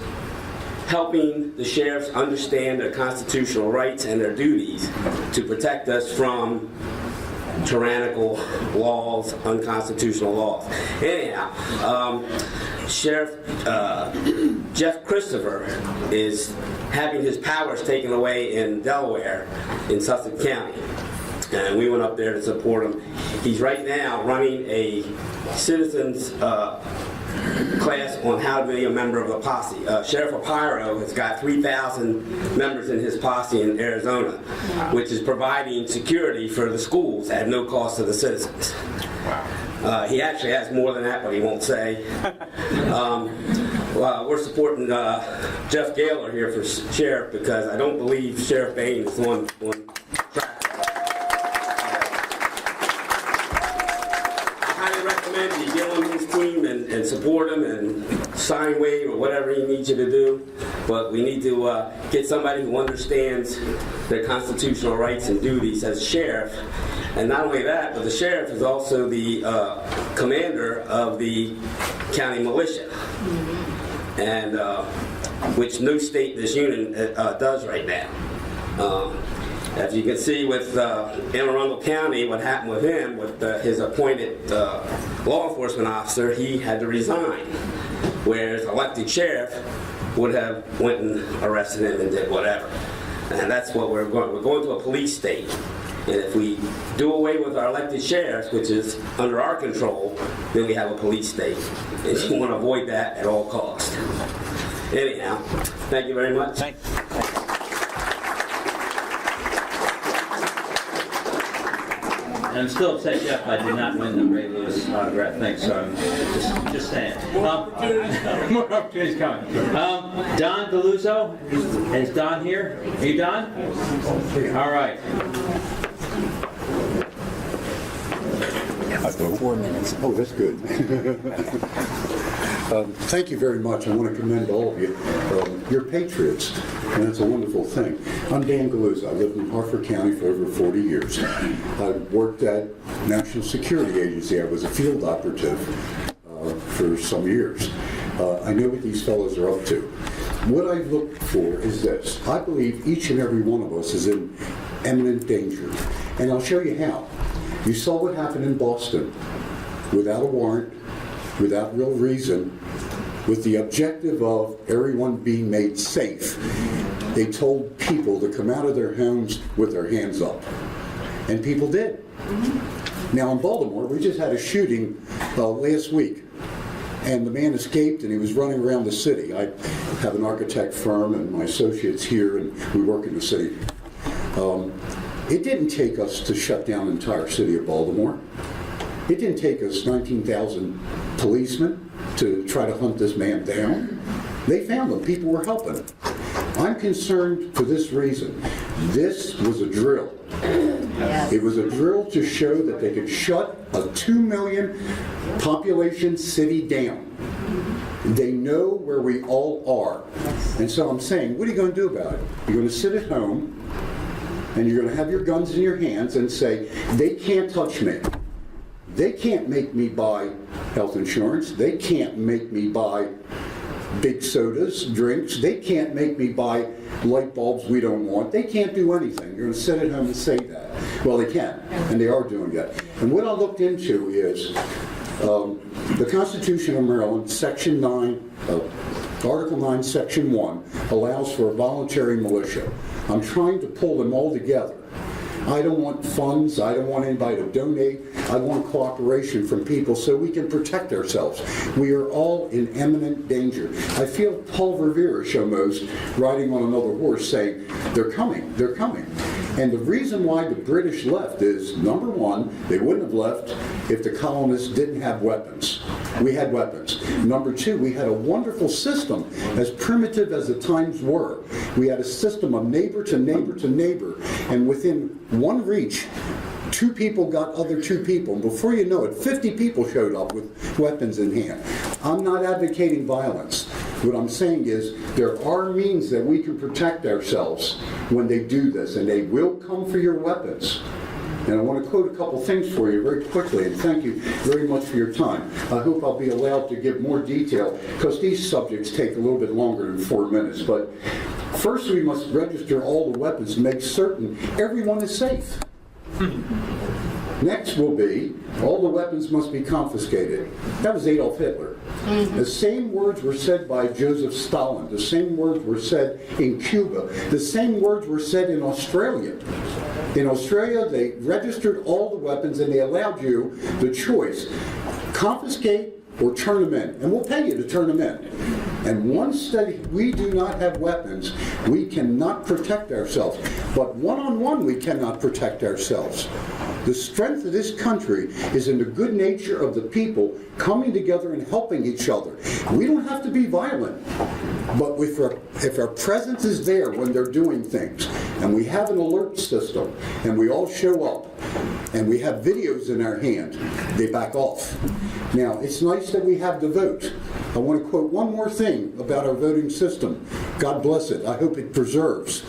helping the sheriffs understand their constitutional rights and their duties to protect us from tyrannical laws, unconstitutional laws. Anyhow, Sheriff Jeff Christopher is having his powers taken away in Delaware, in Sussex County. And we went up there to support him. He's right now running a citizens class on how to be a member of a posse. Sheriff Apiro has got 3,000 members in his posse in Arizona, which is providing security for the schools at no cost to the citizens. He actually has more than that, but he won't say. We're supporting Jeff Gaylor here for sheriff because I don't believe Sheriff Bain is on track. I highly recommend you get on his team and support him and sign waive or whatever he needs you to do. But we need to get somebody who understands their constitutional rights and duties as sheriff. And not only that, but the sheriff is also the commander of the county militia, and which no state in this union does right now. As you can see with Anne Arundel County, what happened with him, with his appointed law enforcement officer, he had to resign, whereas elected sheriff would have went and arrested him and did whatever. And that's what we're going. We're going to a police state. And if we do away with our elected sheriffs, which is under our control, then we have a police state. And you want to avoid that at all costs. Anyhow, thank you very much. And I'm still upset, Jeff, I did not win the Ray Lewis autograph thing, so I'm just saying. More opportunities coming. Don Galuzzo, is Don here? Are you Don? All right. I've got 4 minutes. Oh, that's good. Thank you very much. I want to commend all of you. You're patriots, and that's a wonderful thing. I'm Dan Galuzzo. I lived in Hartford County for over 40 years. I worked at National Security Agency. I was a field operative for some years. I know what these fellows are up to. What I've looked for is this. I believe each and every one of us is in imminent danger, and I'll show you how. You saw what happened in Boston without a warrant, without real reason, with the objective of everyone being made safe. They told people to come out of their homes with their hands up. And people did. Now in Baltimore, we just had a shooting last week. And the man escaped and he was running around the city. I have an architect firm and my associates here and we work in the city. It didn't take us to shut down the entire city of Baltimore. It didn't take us 19,000 policemen to try to hunt this man down. They found him. People were helping. I'm concerned for this reason. This was a drill. Yes. It was a drill to show that they could shut a 2 million population city down. They know where we all are. And so I'm saying, what are you going to do about it? You're going to sit at home and you're going to have your guns in your hands and say, they can't touch me. They can't make me buy health insurance. They can't make me buy big sodas, drinks. They can't make me buy light bulbs we don't want. They can't do anything. You're going to sit at home and say that. Well, they can, and they are doing that. And what I looked into is the Constitution of Maryland, Section 9, Article 9, Section 1, allows for a voluntary militia. I'm trying to pull them all together I don't want funds. I don't want anybody to donate. I want cooperation from people so we can protect ourselves. We are all in imminent danger. I feel Paul Revere-ish almost riding on another horse saying, they're coming, they're coming. And the reason why the British left is, number one, they wouldn't have left if the colonists didn't have weapons. We had weapons. Number two, we had a wonderful system, as primitive as the times were. We had a system of neighbor to neighbor to neighbor, and within one reach, 2 people got other 2 people. And before you know it, 50 people showed up with weapons in hand. I'm not advocating violence. What I'm saying is there are means that we can protect ourselves when they do this, and they will come for your weapons. And I want to quote a couple things for you very quickly, and thank you very much for your time. I hope I'll be allowed to give more detail, because these subjects take a little bit longer than 4 minutes. But first, we must register all the weapons and make certain everyone is safe. Next will be, all the weapons must be confiscated. That was Adolf Hitler. The same words were said by Joseph Stalin. The same words were said in Cuba. The same words were said in Australia. In Australia, they registered all the weapons and they allowed you the choice. Confiscate or turn them in. And we'll pay you to turn them in. And once that we do not have weapons, we cannot protect ourselves. But one-on-one, we cannot protect ourselves. The strength of this country is in the good nature of the people coming together and helping each other. We don't have to be violent, but if our presence is there when they're doing things, and we have an alert system, and we all show up, and we have videos in our hand, they back off. Now, it's nice that we have the vote. I want to quote one more thing about our voting system. God bless it. I hope it preserves.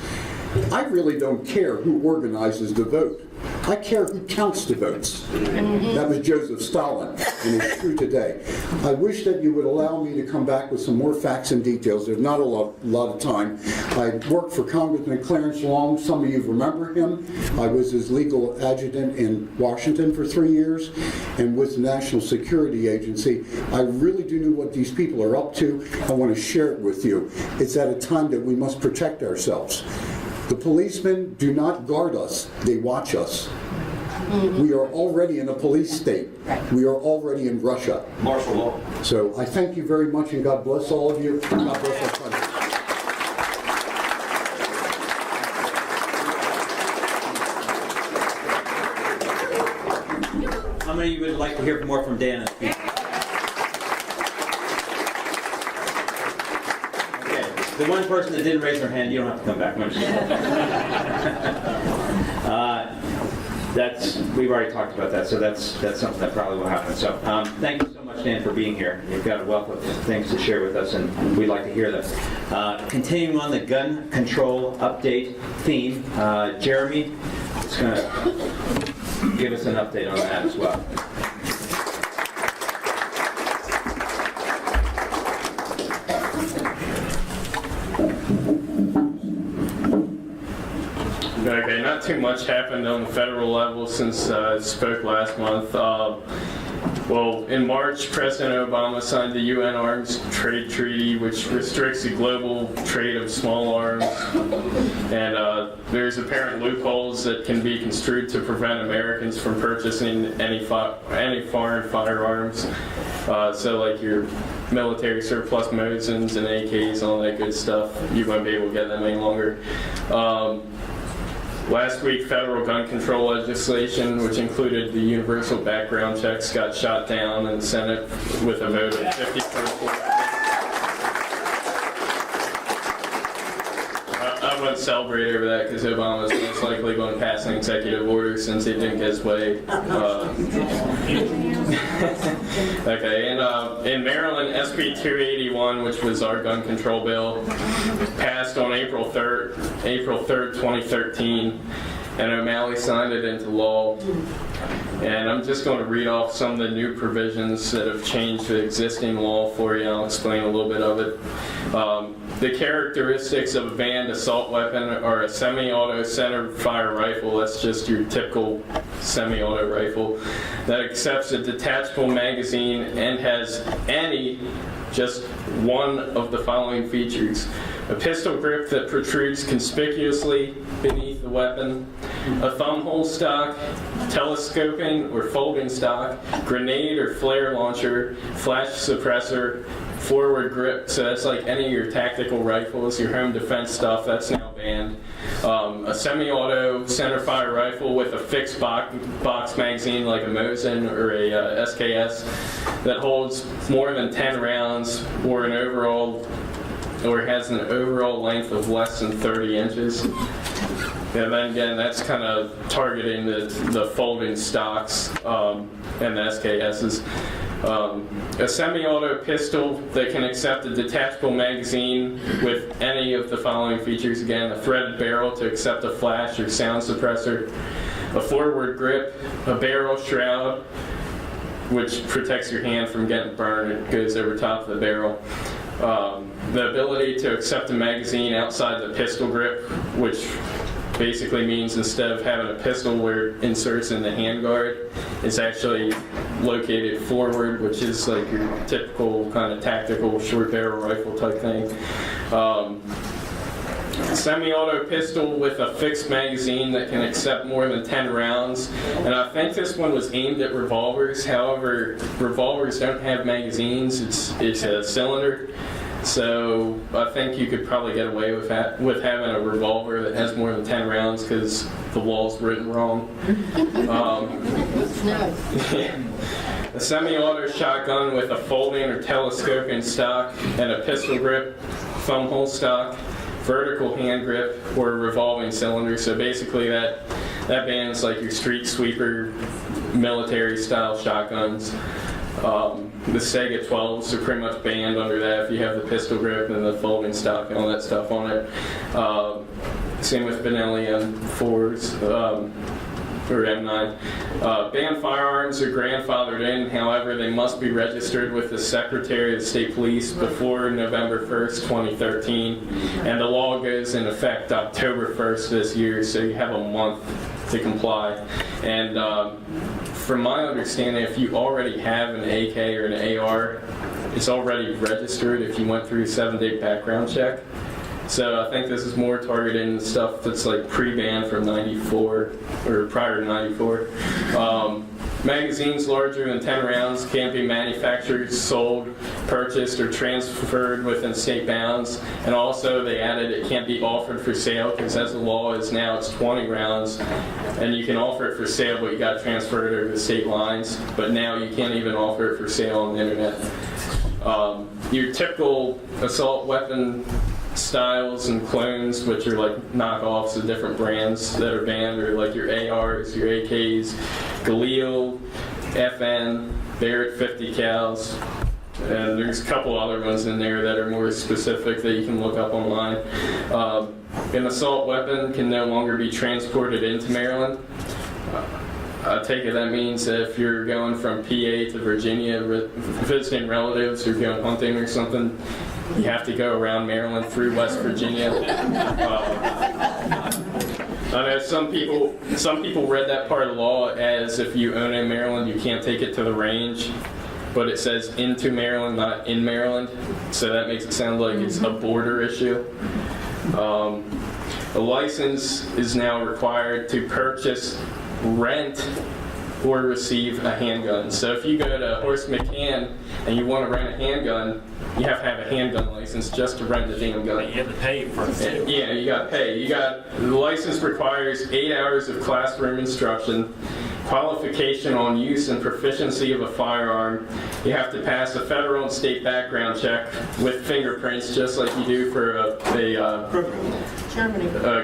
I really don't care who organizes the vote. I care who counts the votes. That was Joseph Stalin, and it's true today. I wish that you would allow me to come back with some more facts and details. There's not a lot of time. I worked for Congressman Clarence Long. Some of you remember him. I was his legal adjutant in Washington for 3 years, and with the National Security Agency. I really do know what these people are up to. I want to share it with you. It's at a time that we must protect ourselves. The policemen do not guard us, they watch us. We are already in a police state. We are already in Russia. Martial law. So I thank you very much, and God bless all of you. God bless our country. How many of you would like to hear more from Dan? The one person that didn't raise their hand, you don't have to come back. We've already talked about that, so that's something that probably will happen. So thank you so much, Dan, for being here. You've got a wealth of things to share with us, and we'd like to hear them. Continuing on the gun control update theme, Jeremy is going to give us an update on that as well. Okay, not too much happened on the federal level since I spoke last month. Well, in March, President Obama signed the UN Arms Trade Treaty, which restricts the global trade of small arms. And there's apparent loopholes that can be construed to prevent Americans from purchasing any foreign firearms. So like your military surplus Mosins and AKs, all that good stuff, you won't be able to get them any longer. Last week, federal gun control legislation, which included the universal background checks, got shot down in the Senate with a vote of 54-4. I wouldn't celebrate over that because Obama's most likely going to pass an executive order since he didn't get his way. Okay, and in Maryland, SB 281, which was our gun control bill, passed on April 3rd, 2013, and O'Malley signed it into law. And I'm just going to read off some of the new provisions that have changed the existing law for you. I'll explain a little bit of it. The characteristics of a banned assault weapon are a semi-auto center fire rifle. That's just your typical semi-auto rifle that accepts a detachable magazine and has just one of the following features: a pistol grip that protrudes conspicuously beneath the weapon, a thumb hole stock, telescoping or folding stock, grenade or flare launcher, flash suppressor, forward grip, so that's like any of your tactical rifles, your home defense stuff, that's now banned. A semi-auto centerfire rifle with a fixed box magazine like a Mosin or a SKS that holds more than 10 rounds or has an overall length of less than 30 inches. And then again, that's kind of targeting the folding stocks and the SKSs. A semi-auto pistol that can accept a detachable magazine with any of the following features. Again, a threaded barrel to accept a flash or sound suppressor, a forward grip, a barrel shroud, which protects your hand from getting burned. It goes over top of the barrel. The ability to accept a magazine outside the pistol grip, which basically means instead of having a pistol where it inserts in the handguard, it's actually located forward, which is like your typical kind of tactical short barrel rifle type thing. Semi-auto pistol with a fixed magazine that can accept more than 10 rounds. And I think this one was aimed at revolvers. However, revolvers don't have magazines. It's a cylinder. So I think you could probably get away with having a revolver that has more than 10 rounds because the law's written wrong. A semi-auto shotgun with a folding or telescoping stock and a pistol grip, thumb hole stock, vertical hand grip, or a revolving cylinder. So basically that bans like your street sweeper, military style shotguns. The Sega 12s are pretty much banned under that if you have the pistol grip and the folding stock and all that stuff on it. Same with Benelli M4s or M9. Banned firearms are grandfathered in, however, they must be registered with the Secretary of State Police before November 1st, 2013. And the law goes in effect October 1st this year, so you have a month to comply. And from my understanding, if you already have an AK or an AR, it's already registered if you went through a 7-day background check. So I think this is more targeting stuff that's like pre-banned from 94 or prior to 94. Magazines larger than 10 rounds can't be manufactured, sold, purchased, or transferred within state bounds. And also they added it can't be offered for sale because as the law is now, it's 20 rounds. And you can offer it for sale, but you got to transfer it over the state lines. But now you can't even offer it for sale on the internet. Your typical assault weapon styles and clones, which are like knockoffs of different brands that are banned, or like your ARs, your AKs, Galil, FN, Barrett 50 cals, and there's a couple other ones in there that are more specific that you can look up online. An assault weapon can no longer be transported into Maryland. I take it that means that if you're going from PA to Virginia visiting relatives or going hunting or something, you have to go around Maryland through West Virginia. I know some people read that part of the law as if you own in Maryland, you can't take it to the range, but it says into Maryland, not in Maryland, so that makes it sound like it's a border issue. A license is now required to purchase, rent, or receive a handgun. So if you go to Horst McCann and you want to rent a handgun, you have to have a handgun license just to rent the damn gun. You have to pay for it. Yeah, you got to pay. The license requires 8 hours of classroom instruction, qualification on use and proficiency of a firearm. You have to pass a federal and state background check with fingerprints, just like you do for a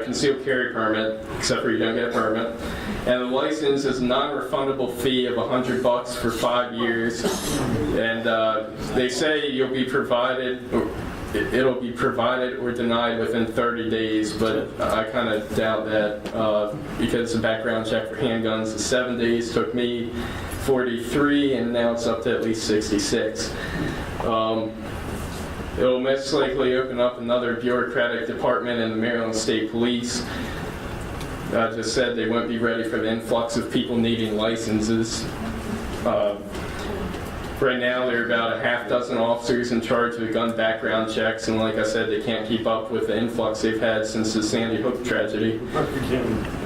concealed carry permit, except for you don't get a permit. And the license is a non-refundable fee of $100 for 5 years. And they say you'll be provided, it'll be provided or denied within 30 days, but I kind of doubt that because the background check for handguns is 7 days, took me 43, and now it's up to at least 66. It'll most likely open up another bureaucratic department in the Maryland State Police. I just said they won't be ready for the influx of people needing licenses. Right now, there are about a half dozen officers in charge of gun background checks, and like I said, they can't keep up with the influx they've had since the Sandy Hook tragedy.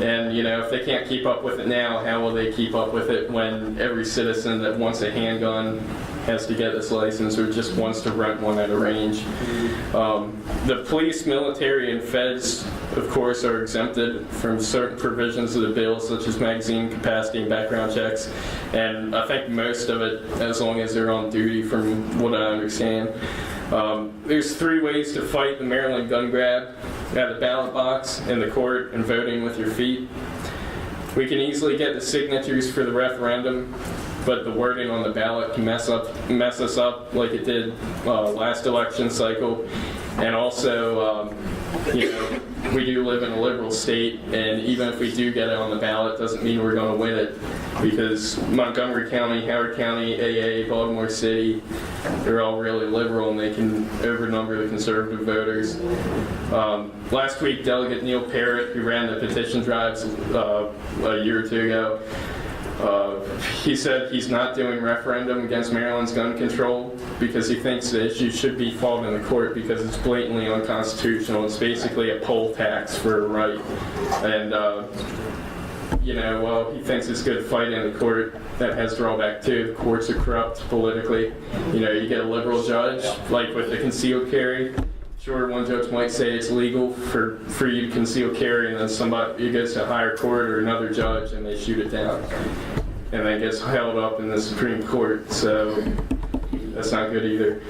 And, you know, if they can't keep up with it now, how will they keep up with it when every citizen that wants a handgun has to get this license or just wants to rent one at a range? The police, military, and feds, of course, are exempted from certain provisions of the bill, such as magazine capacity and background checks, and I think most of it, as long as they're on duty, from what I understand. There's 3 ways to fight the Maryland gun grab: at the ballot box, in the court, and voting with your feet. We can easily get the signatures for the referendum, but the wording on the ballot can mess us up like it did last election cycle. And also, you know, we do live in a liberal state, and even if we do get it on the ballot, doesn't mean we're going to win it, because Montgomery County, Howard County, AA, Baltimore City, they're all really liberal, and they can overnumber the conservative voters. Last week, Delegate Neil Parrott, who ran the petition drives a year or two ago, he said he's not doing referendum against Maryland's gun control because he thinks the issue should be fought in the court because it's blatantly unconstitutional. It's basically a poll tax for a right. And, you know, well, he thinks it's good to fight in the court. That has drawback too. The courts are corrupt politically. You know, you get a liberal judge, like with the concealed carry. Sure, one judge might say it's legal for you to conceal carry, and then somebody goes to a higher court or another judge and they shoot it down. And that gets held up in the Supreme Court, so that's not good either.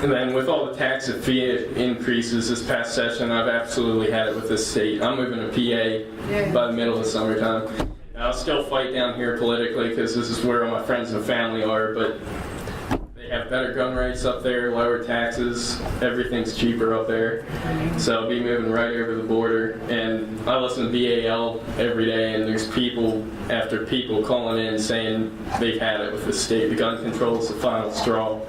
And then with all the tax and fee increases this past session, I've absolutely had it with this state. I'm moving to PA by the middle of the summertime. And I'll still fight down here politically because this is where all my friends and family are, but have better gun rates up there, lower taxes, everything's cheaper up there. So I'll be moving right over the border. And I listen to BAL every day, and there's people after people calling in saying they've had it with the state. The gun control is the final straw.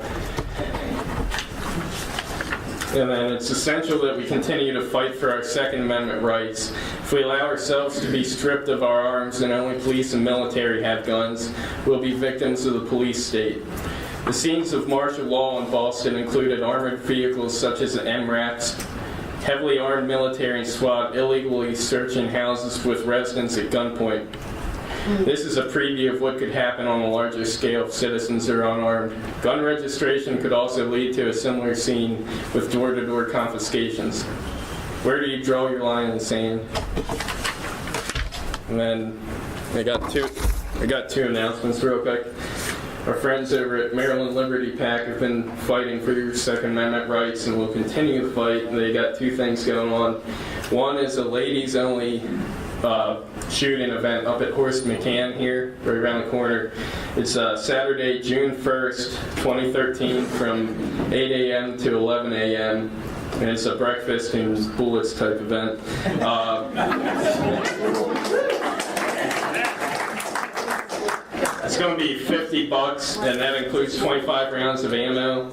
And then it's essential that we continue to fight for our Second Amendment rights. If we allow ourselves to be stripped of our arms and only police and military have guns, we'll be victims of the police state. The scenes of martial law in Boston included armored vehicles such as the MRAPs, heavily armed military and SWAT illegally searching houses with residents at gunpoint. This is a preview of what could happen on a larger scale if citizens are unarmed. Gun registration could also lead to a similar scene with door-to-door confiscations. Where do you draw your line in the sand? And then I got two announcements real quick. Our friends over at Maryland Liberty PAC have been fighting for your Second Amendment rights and will continue to fight. And they got 2 things going on. One is a ladies-only shooting event up at Horst McCann here, right around the corner. It's Saturday, June 1st, 2013, from 8 a.m. to 11 a.m. And it's a breakfast and bullets type event. It's going to be $50, and that includes 25 rounds of ammo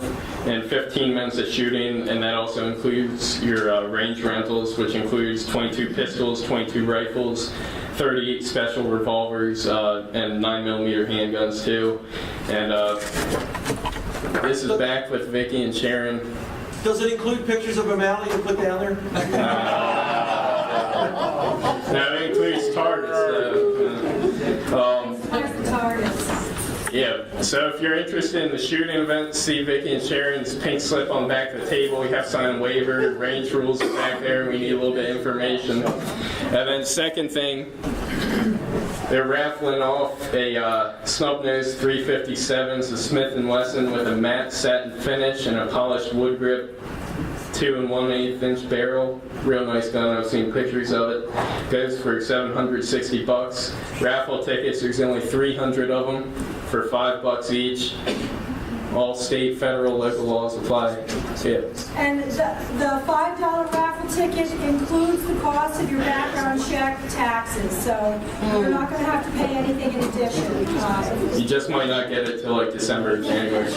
and 15 minutes of shooting, and that also includes your range rentals, which includes 22 pistols, 22 rifles, 38 special revolvers, and 9mm handguns too. And this is back with Vicki and Sharon. Does it include pictures of O'Malley to put down there? No, it includes targets. Yeah, so if you're interested in the shooting event, see Vicki and Sharon's pink slip on the back of the table. We have signed waiver, range rules are back there, and we need a little bit of information. And then second thing, they're raffling off a snub-nosed 357s, a Smith & Wesson with a matte satin finish and a polished wood grip, 2 1/8 inch barrel. Real nice gun, I've seen pictures of it. Goes for $760. Raffle tickets, there's only 300 of them for $5 each. All state, federal, local laws apply. Yeah. And the $5 raffle ticket includes the cost of your background check taxes, so you're not going to have to pay anything in addition. You just might not get it till like December or January.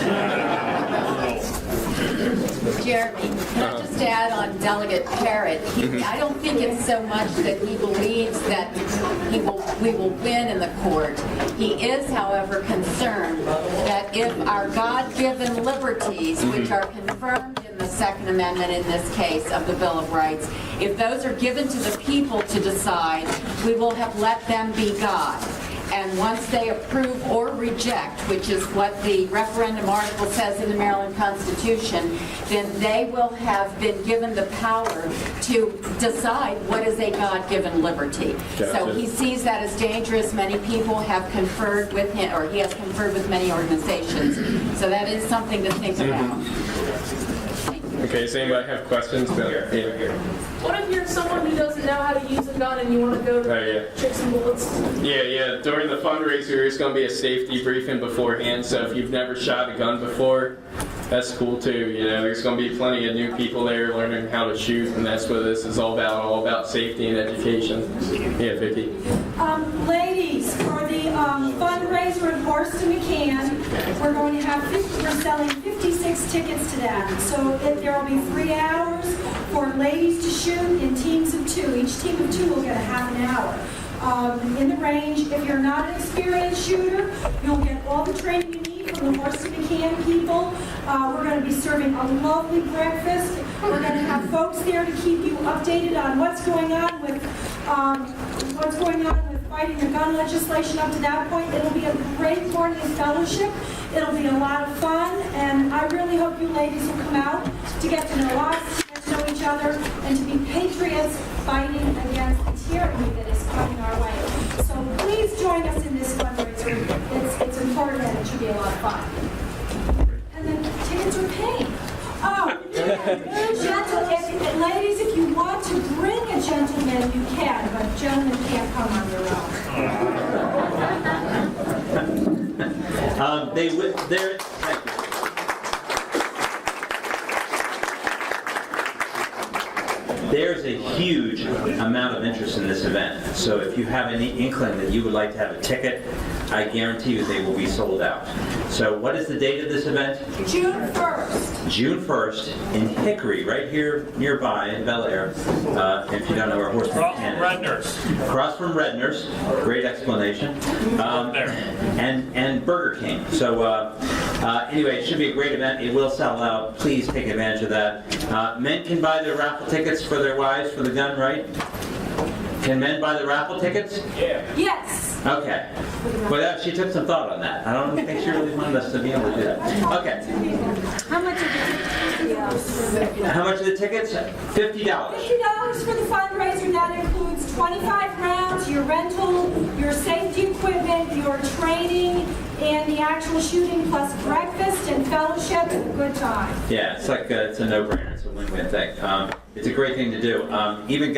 Jeremy, can I just add on Delegate Parrott? I don't think it's so much that he believes that we will win in the court. He is, however, concerned that if our God-given liberties, which are confirmed in the Second Amendment in this case of the Bill of Rights, if those are given to the people to decide, we will have let them be God. And once they approve or reject, which is what the referendum article says in the Maryland Constitution, then they will have been given the power to decide what is a God-given liberty. Gotcha. So he sees that as dangerous. Many people have conferred with him, or he has conferred with many organizations. So that is something to think about. Okay, does anybody have questions? What if you're someone who doesn't know how to use a gun and you want to go to tricks and bullets? Yeah. During the fundraiser, there's going to be a safety briefing beforehand, so if you've never shot a gun before, that's cool too. You know, there's going to be plenty of new people there learning how to shoot, and that's what this is all about safety and education. Yeah, Vicki. Ladies, for the fundraiser in Horston McCann, we're selling 56 tickets to that. So there will be 3 hours for ladies to shoot in teams of 2. Each team of 2 will get a half an hour. In the range, if you're not an experienced shooter, you'll get all the training you need from the Horston McCann people. We're going to be serving a lovely breakfast. We're going to have folks there to keep you updated on what's going on with fighting the gun legislation up to that point. It'll be a great morning fellowship. It'll be a lot of fun, and I really hope you ladies will come out to get to know us, to get to know each other, and to be patriots fighting against the tyranny that is coming our way. So please join us in this fundraiser. It's important, and it should be a lot of fun. And the tickets are paid. Oh, ladies, if you want to bring a gentleman, you can, but gentlemen can't come on their own. Thank you. There's a huge amount of interest in this event. So if you have any inkling that you would like to have a ticket, I guarantee you they will be sold out. So what is the date of this event? June 1st. June 1st in Hickory, right here nearby in Bel Air. If you don't know where Horston McCann is. Across from Redner's. Great explanation. And Burger King. So anyway, it should be a great event. It will sell out. Please take advantage of that. Men can buy their raffle tickets for their wives for the gun, right? Can men buy the raffle tickets? Yeah. Yes. Okay. Well, she took some thought on that. I don't think she really wanted us to be able to do that. Okay. How much are the tickets? How much are the tickets? $50. $50 for the fundraiser. That includes 25 rounds, your rental, your safety equipment, your training, and the actual shooting, plus breakfast and fellowship and a good time. Yeah, it's like it's a no-brainer. It's a win-win thing. It's a great thing to do. Even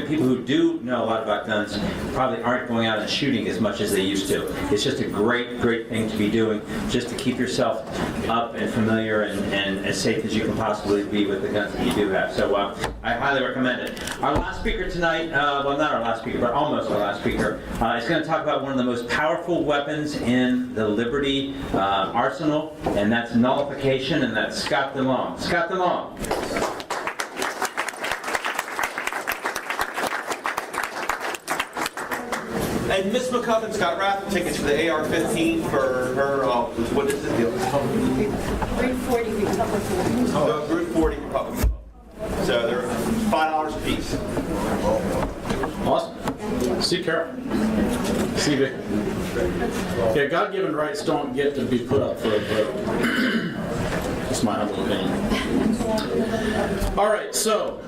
people who do know a lot about guns probably aren't going out and shooting as much as they used to. It's just a great thing to be doing, just to keep yourself up and familiar and as safe as you can possibly be with the guns that you do have. So I highly recommend it. Our last speaker tonight, well, not our last speaker, but almost our last speaker, is going to talk about one of the most powerful weapons in the Liberty arsenal, and that's nullification, and that's Scott DeLong. Scott DeLong. And Miss McCutcheon's got raffle tickets for the AR-15 for her, what is the deal? Route 40 Republican. Route 40 Republican. So they're $5 a piece. Awesome. See Carol. See Vic. Yeah, God-given rights don't get to be put up for a vote. That's my humble opinion. All right, so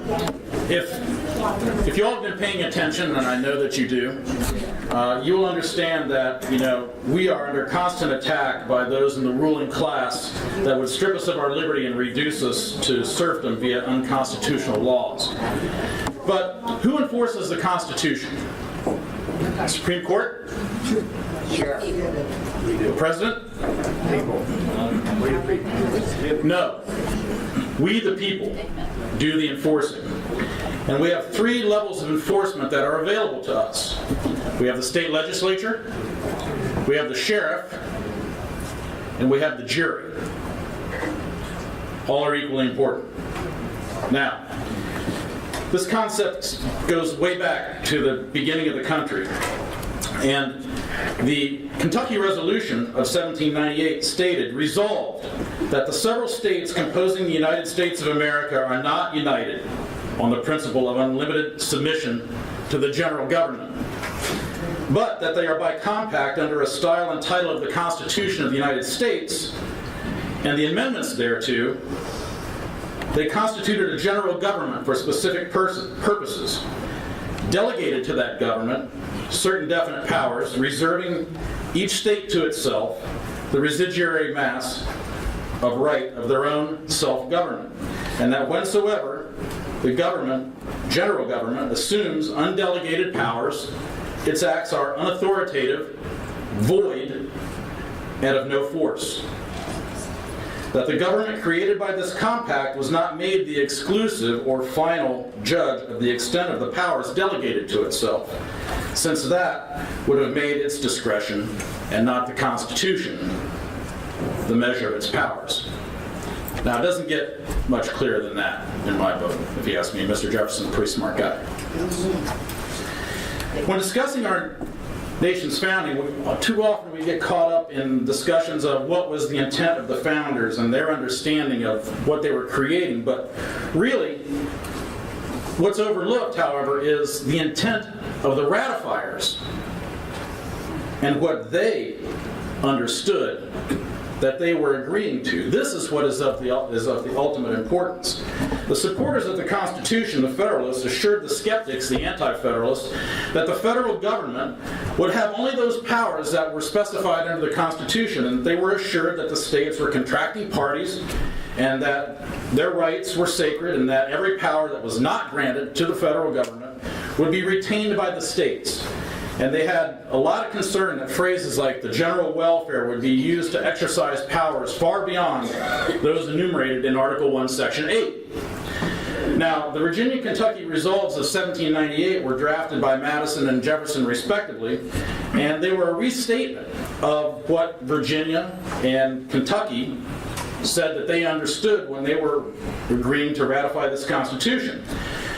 if you all have been paying attention, and I know that you do, you will understand that, we are under constant attack by those in the ruling class that would strip us of our liberty and reduce us to serfdom via unconstitutional laws. But who enforces the Constitution? The Supreme Court? Sure. The President? No. We, the people, do the enforcing. And we have 3 levels of enforcement that are available to us. We have the state legislature, we have the sheriff, and we have the jury. All are equally important. Now, this concept goes way back to the beginning of the country. And the Kentucky Resolution of 1798 stated, resolved that the several states composing the United States of America are not united on the principle of unlimited submission to the general government, but that they are by compact under a style and title of the Constitution of the United States and the amendments thereto. They constituted a general government for specific purposes, delegated to that government certain definite powers, reserving each state to itself the residuary mass of right of their own self-government, and that whensoever the government, general government, assumes undelegated powers, its acts are unauthoritative, void, and of no force. That the government created by this compact was not made the exclusive or final judge of the extent of the powers delegated to itself, since that would have made its discretion, and not the Constitution, the measure of its powers. Now, it doesn't get much clearer than that in my book, if you ask me. Mr. Jefferson's a pretty smart guy. When discussing our nation's founding, too often we get caught up in discussions of what was the intent of the founders and their understanding of what they were creating. But really, what's overlooked, however, is the intent of the ratifiers and what they understood that they were agreeing to. This is what is of the ultimate importance. The supporters of the Constitution, the Federalists, assured the skeptics, the anti-Federalists, that the federal government would have only those powers that were specified under the Constitution, and they were assured that the states were contracting parties and that their rights were sacred, and that every power that was not granted to the federal government would be retained by the states. And they had a lot of concern that phrases like the general welfare would be used to exercise powers far beyond those enumerated in Article 1, Section 8. Now, the Virginia-Kentucky Resolves of 1798 were drafted by Madison and Jefferson respectively, and they were a restatement of what Virginia and Kentucky said that they understood when they were agreeing to ratify this Constitution.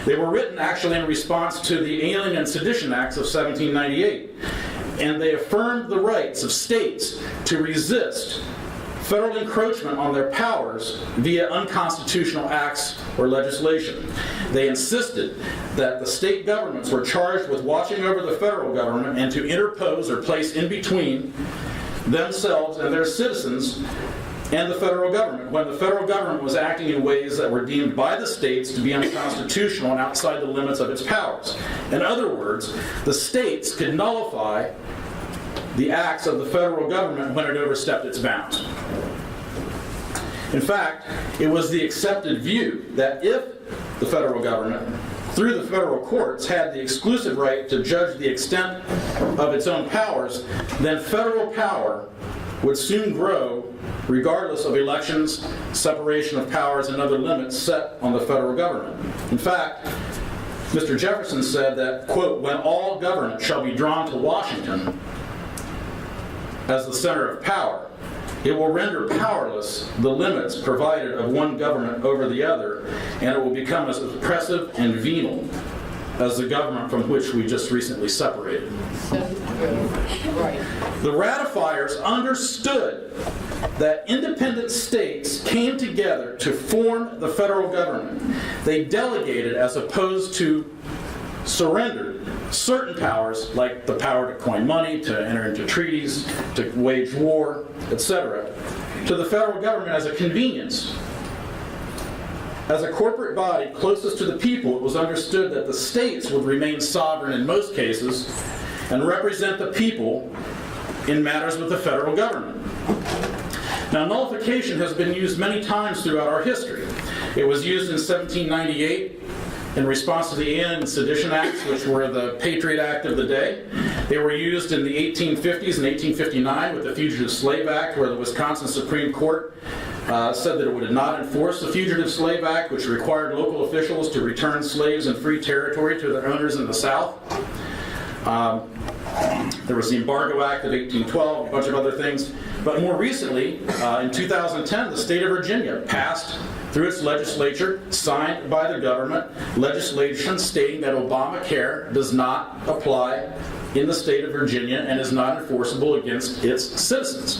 They were written actually in response to the Alien and Sedition Acts of 1798, and they affirmed the rights of states to resist federal encroachment on their powers via unconstitutional acts or legislation. They insisted that the state governments were charged with watching over the federal government and to interpose or place in between themselves and their citizens and the federal government when the federal government was acting in ways that were deemed by the states to be unconstitutional and outside the limits of its powers. In other words, the states could nullify the acts of the federal government when it overstepped its bounds. In fact, it was the accepted view that if the federal government, through the federal courts, had the exclusive right to judge the extent of its own powers, then federal power would soon grow regardless of elections, separation of powers, and other limits set on the federal government. In fact, Mr. Jefferson said that, quote, when all government shall be drawn to Washington as the center of power, it will render powerless the limits provided of one government over the other, and it will become as oppressive and venal as the government from which we just recently separated. The ratifiers understood that independent states came together to form the federal government. They delegated as opposed to surrendered certain powers, like the power to coin money, to enter into treaties, to wage war, etc., to the federal government as a convenience. As a corporate body closest to the people, it was understood that the states would remain sovereign in most cases and represent the people in matters with the federal government. Now, nullification has been used many times throughout our history. It was used in 1798 in response to the Alien and Sedition Acts, which were the Patriot Act of the day. They were used in the 1850s and 1859 with the Fugitive Slave Act, where the Wisconsin Supreme Court said that it would not enforce the Fugitive Slave Act, which required local officials to return slaves in free territory to their owners in the South. There was the Embargo Act of 1812, a bunch of other things. But more recently, in 2010, the state of Virginia passed through its legislature, signed by the government, legislation stating that Obamacare does not apply in the state of Virginia and is not enforceable against its citizens.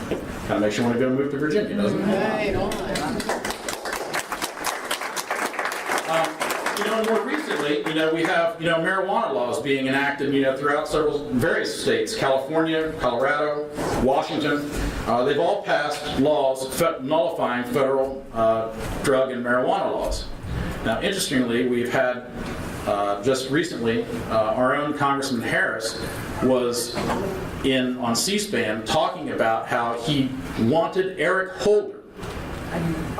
Kind of makes you want to go move to Virginia, doesn't it? Right on. More recently, we have, marijuana laws being enacted, throughout various states, California, Colorado, Washington. They've all passed laws nullifying federal drug and marijuana laws. Now, interestingly, we've had just recently, our own Congressman Harris was on C-SPAN talking about how he wanted Eric Holder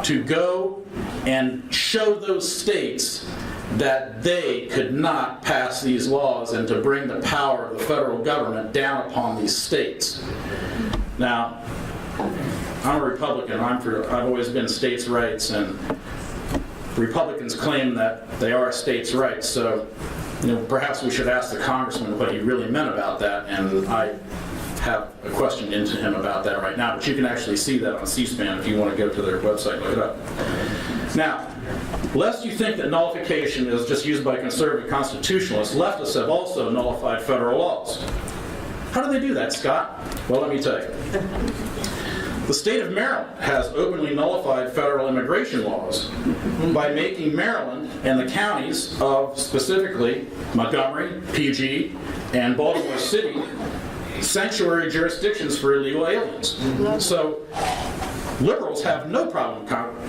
to go and show those states that they could not pass these laws and to bring the power of the federal government down upon these states. Now, I'm a Republican. I've always been states' rights, and Republicans claim that they are states' rights. So, perhaps we should ask the congressman what he really meant about that, and I have a question into him about that right now. But you can actually see that on C-SPAN if you want to go to their website and look it up. Now, lest you think that nullification is just used by conservative constitutionalists, leftists have also nullified federal laws. How do they do that, Scott? Well, let me tell you. The state of Maryland has openly nullified federal immigration laws by making Maryland and the counties of specifically Montgomery, PG, and Baltimore City sanctuary jurisdictions for illegal aliens. So liberals have no problem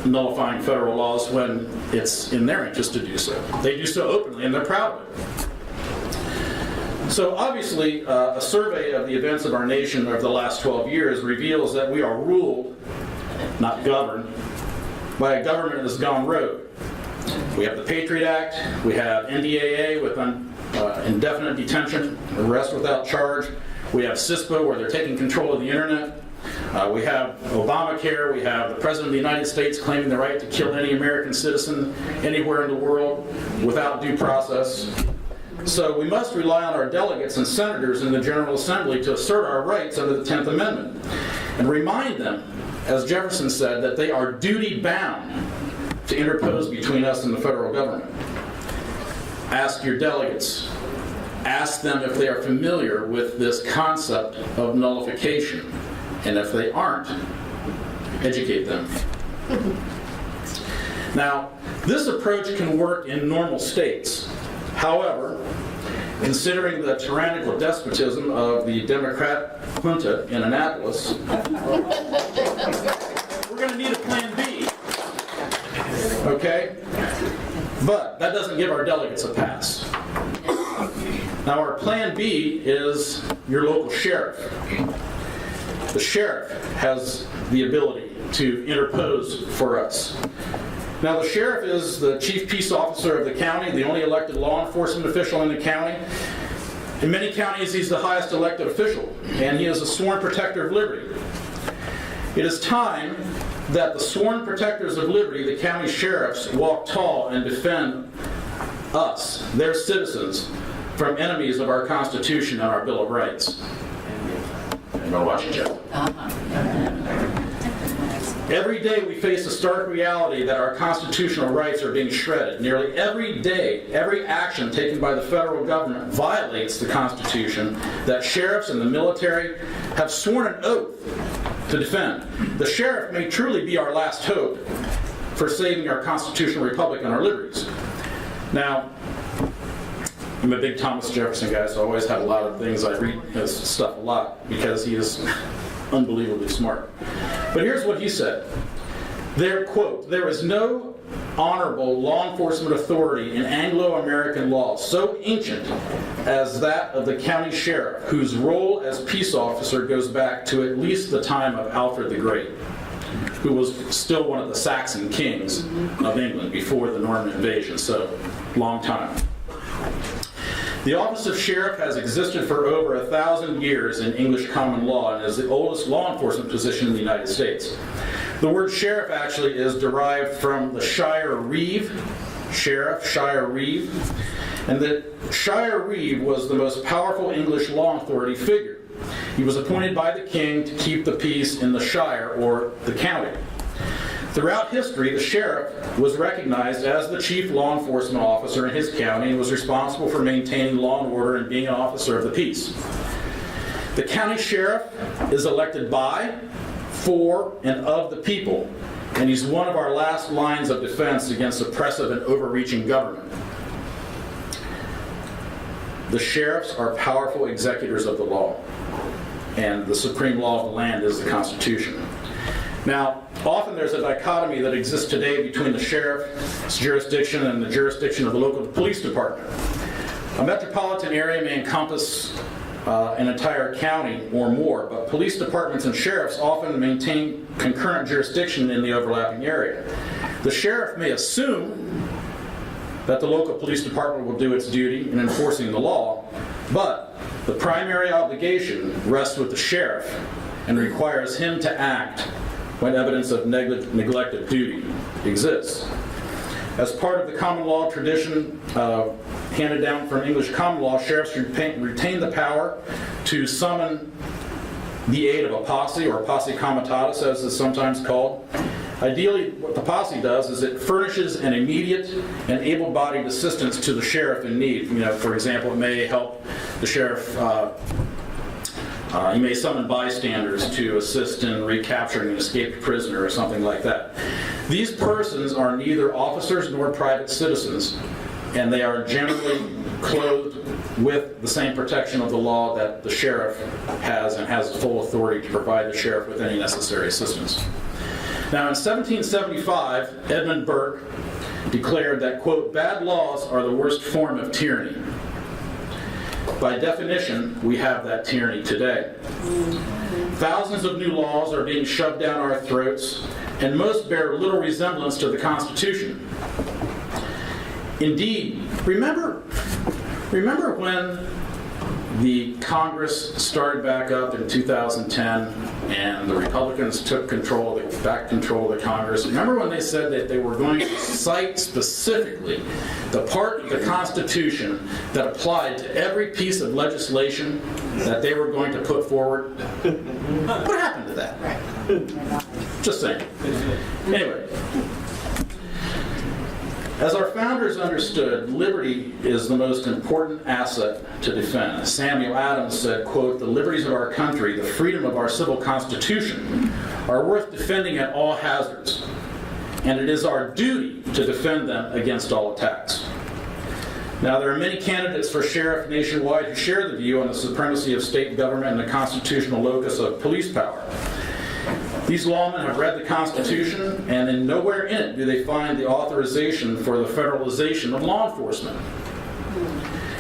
nullifying federal laws when it's in their interest to do so. They do so openly, and they're proud of it. So obviously, a survey of the events of our nation over the last 12 years reveals that we are ruled, not governed, by a government that has gone rogue. We have the Patriot Act, we have NDAA with indefinite detention, arrest without charge. We have CISPA, where they're taking control of the internet. We have Obamacare. We have the President of the United States claiming the right to kill any American citizen anywhere in the world without due process. So we must rely on our delegates and senators in the General Assembly to assert our rights under the 10th Amendment and remind them, as Jefferson said, that they are duty-bound to interpose between us and the federal government. Ask your delegates. Ask them if they are familiar with this concept of nullification. And if they aren't, educate them. Now, this approach can work in normal states. However, considering the tyrannical despotism of the Democrat junta in Annapolis, we're going to need a plan B. Okay? But that doesn't give our delegates a pass. Now, our plan B is your local sheriff. The sheriff has the ability to interpose for us. Now, the sheriff is the chief peace officer of the county, the only elected law enforcement official in the county. In many counties, he's the highest elected official, and he is a sworn protector of liberty. It is time that the sworn protectors of liberty, the county sheriffs, walk tall and defend us, their citizens, from enemies of our Constitution and our Bill of Rights. I'm going to watch it, Jeff. Every day we face a stark reality that our constitutional rights are being shredded. Nearly every day, every action taken by the federal government violates the Constitution that sheriffs and the military have sworn an oath to defend. The sheriff may truly be our last hope for saving our constitutional republic and our liberties. Now, I'm a big Thomas Jefferson guy, so I always have a lot of things. I read his stuff a lot because he is unbelievably smart. But here's what he said. Quote, "There is no honorable law enforcement authority in Anglo-American law so ancient as that of the county sheriff, whose role as peace officer goes back to at least the time of Alfred the Great, who was still one of the Saxon kings of England before the Norman invasion, so long time. The office of sheriff has existed for over 1,000 years in English common law and is the oldest law enforcement position in the United States. The word sheriff actually is derived from the shire reeve, sheriff, shire reeve, and the shire reeve was the most powerful English law authority figure. He was appointed by the king to keep the peace in the shire or the county. Throughout history, the sheriff was recognized as the chief law enforcement officer in his county and was responsible for maintaining law and order and being an officer of the peace. The county sheriff is elected by, for, and of the people, and he's one of our last lines of defense against oppressive and overreaching government. The sheriffs are powerful executors of the law, and the supreme law of the land is the Constitution. Now, often there's a dichotomy that exists today between the sheriff's jurisdiction and the jurisdiction of the local police department. A metropolitan area may encompass an entire county or more, but police departments and sheriffs often maintain concurrent jurisdiction in the overlapping area. The sheriff may assume that the local police department will do its duty in enforcing the law, but the primary obligation rests with the sheriff and requires him to act when evidence of neglect of duty exists. As part of the common law tradition handed down from English common law, sheriffs retain the power to summon the aid of a posse, or posse comitatus as it's sometimes called. Ideally, what the posse does is it furnishes an immediate and able-bodied assistance to the sheriff in need. For example, it may help the sheriff. He may summon bystanders to assist in recapturing an escaped prisoner or something like that. These persons are neither officers nor private citizens, and they are generally clothed with the same protection of the law that the sheriff has, and has full authority to provide the sheriff with any necessary assistance. Now, in 1775, Edmund Burke declared that, quote, "bad laws are the worst form of tyranny." By definition, we have that tyranny today. Thousands of new laws are being shoved down our throats, and most bear little resemblance to the Constitution. Indeed, remember when the Congress started back up in 2010 and the Republicans took back control of the Congress? Remember when they said that they were going to cite specifically the part of the Constitution that applied to every piece of legislation that they were going to put forward? What happened to that? Just saying. Anyway. As our founders understood, liberty is the most important asset to defend. Samuel Adams said, quote, "The liberties of our country, the freedom of our civil constitution, are worth defending at all hazards, and it is our duty to defend them against all attacks." Now, there are many candidates for sheriff nationwide who share the view on the supremacy of state government and the constitutional locus of police power. These lawmen have read the Constitution, and in nowhere in it do they find the authorization for the federalization of law enforcement.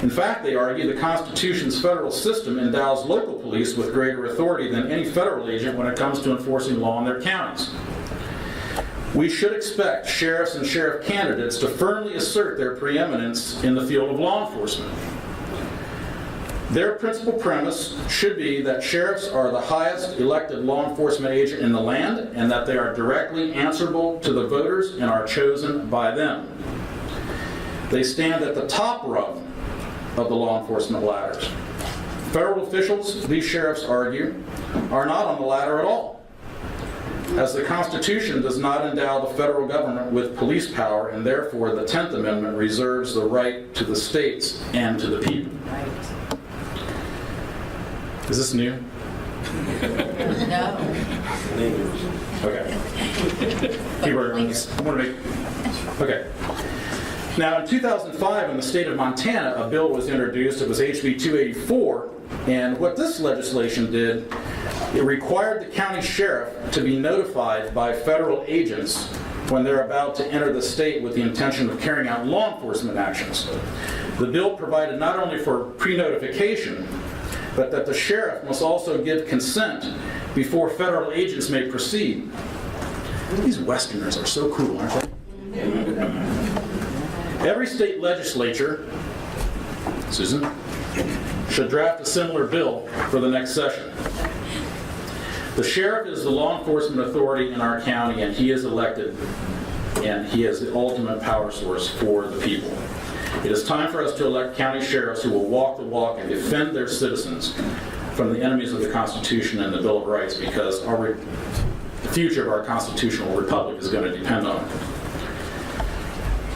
In fact, they argue the Constitution's federal system endows local police with greater authority than any federal agent when it comes to enforcing law in their counties. We should expect sheriffs and sheriff candidates to firmly assert their preeminence in the field of law enforcement. Their principal premise should be that sheriffs are the highest elected law enforcement agent in the land, and that they are directly answerable to the voters and are chosen by them. They stand at the top rung of the law enforcement ladders. Federal officials, these sheriffs argue, are not on the ladder at all, as the Constitution does not endow the federal government with police power, and therefore the 10th Amendment reserves the right to the states and to the people. Is this new? No. Okay. Okay. Now, in 2005, in the state of Montana, a bill was introduced. It was HB 284, and what this legislation did, it required the county sheriff to be notified by federal agents when they're about to enter the state with the intention of carrying out law enforcement actions. The bill provided not only for pre-notification, but that the sheriff must also give consent before federal agents may proceed. These Westerners are so cool, aren't they? Every state legislature, Susan, should draft a similar bill for the next session. The sheriff is the law enforcement authority in our county, and he is elected, and he is the ultimate power source for the people. It is time for us to elect county sheriffs who will walk the walk and defend their citizens from the enemies of the Constitution and the Bill of Rights, because the future of our constitutional republic is going to depend on.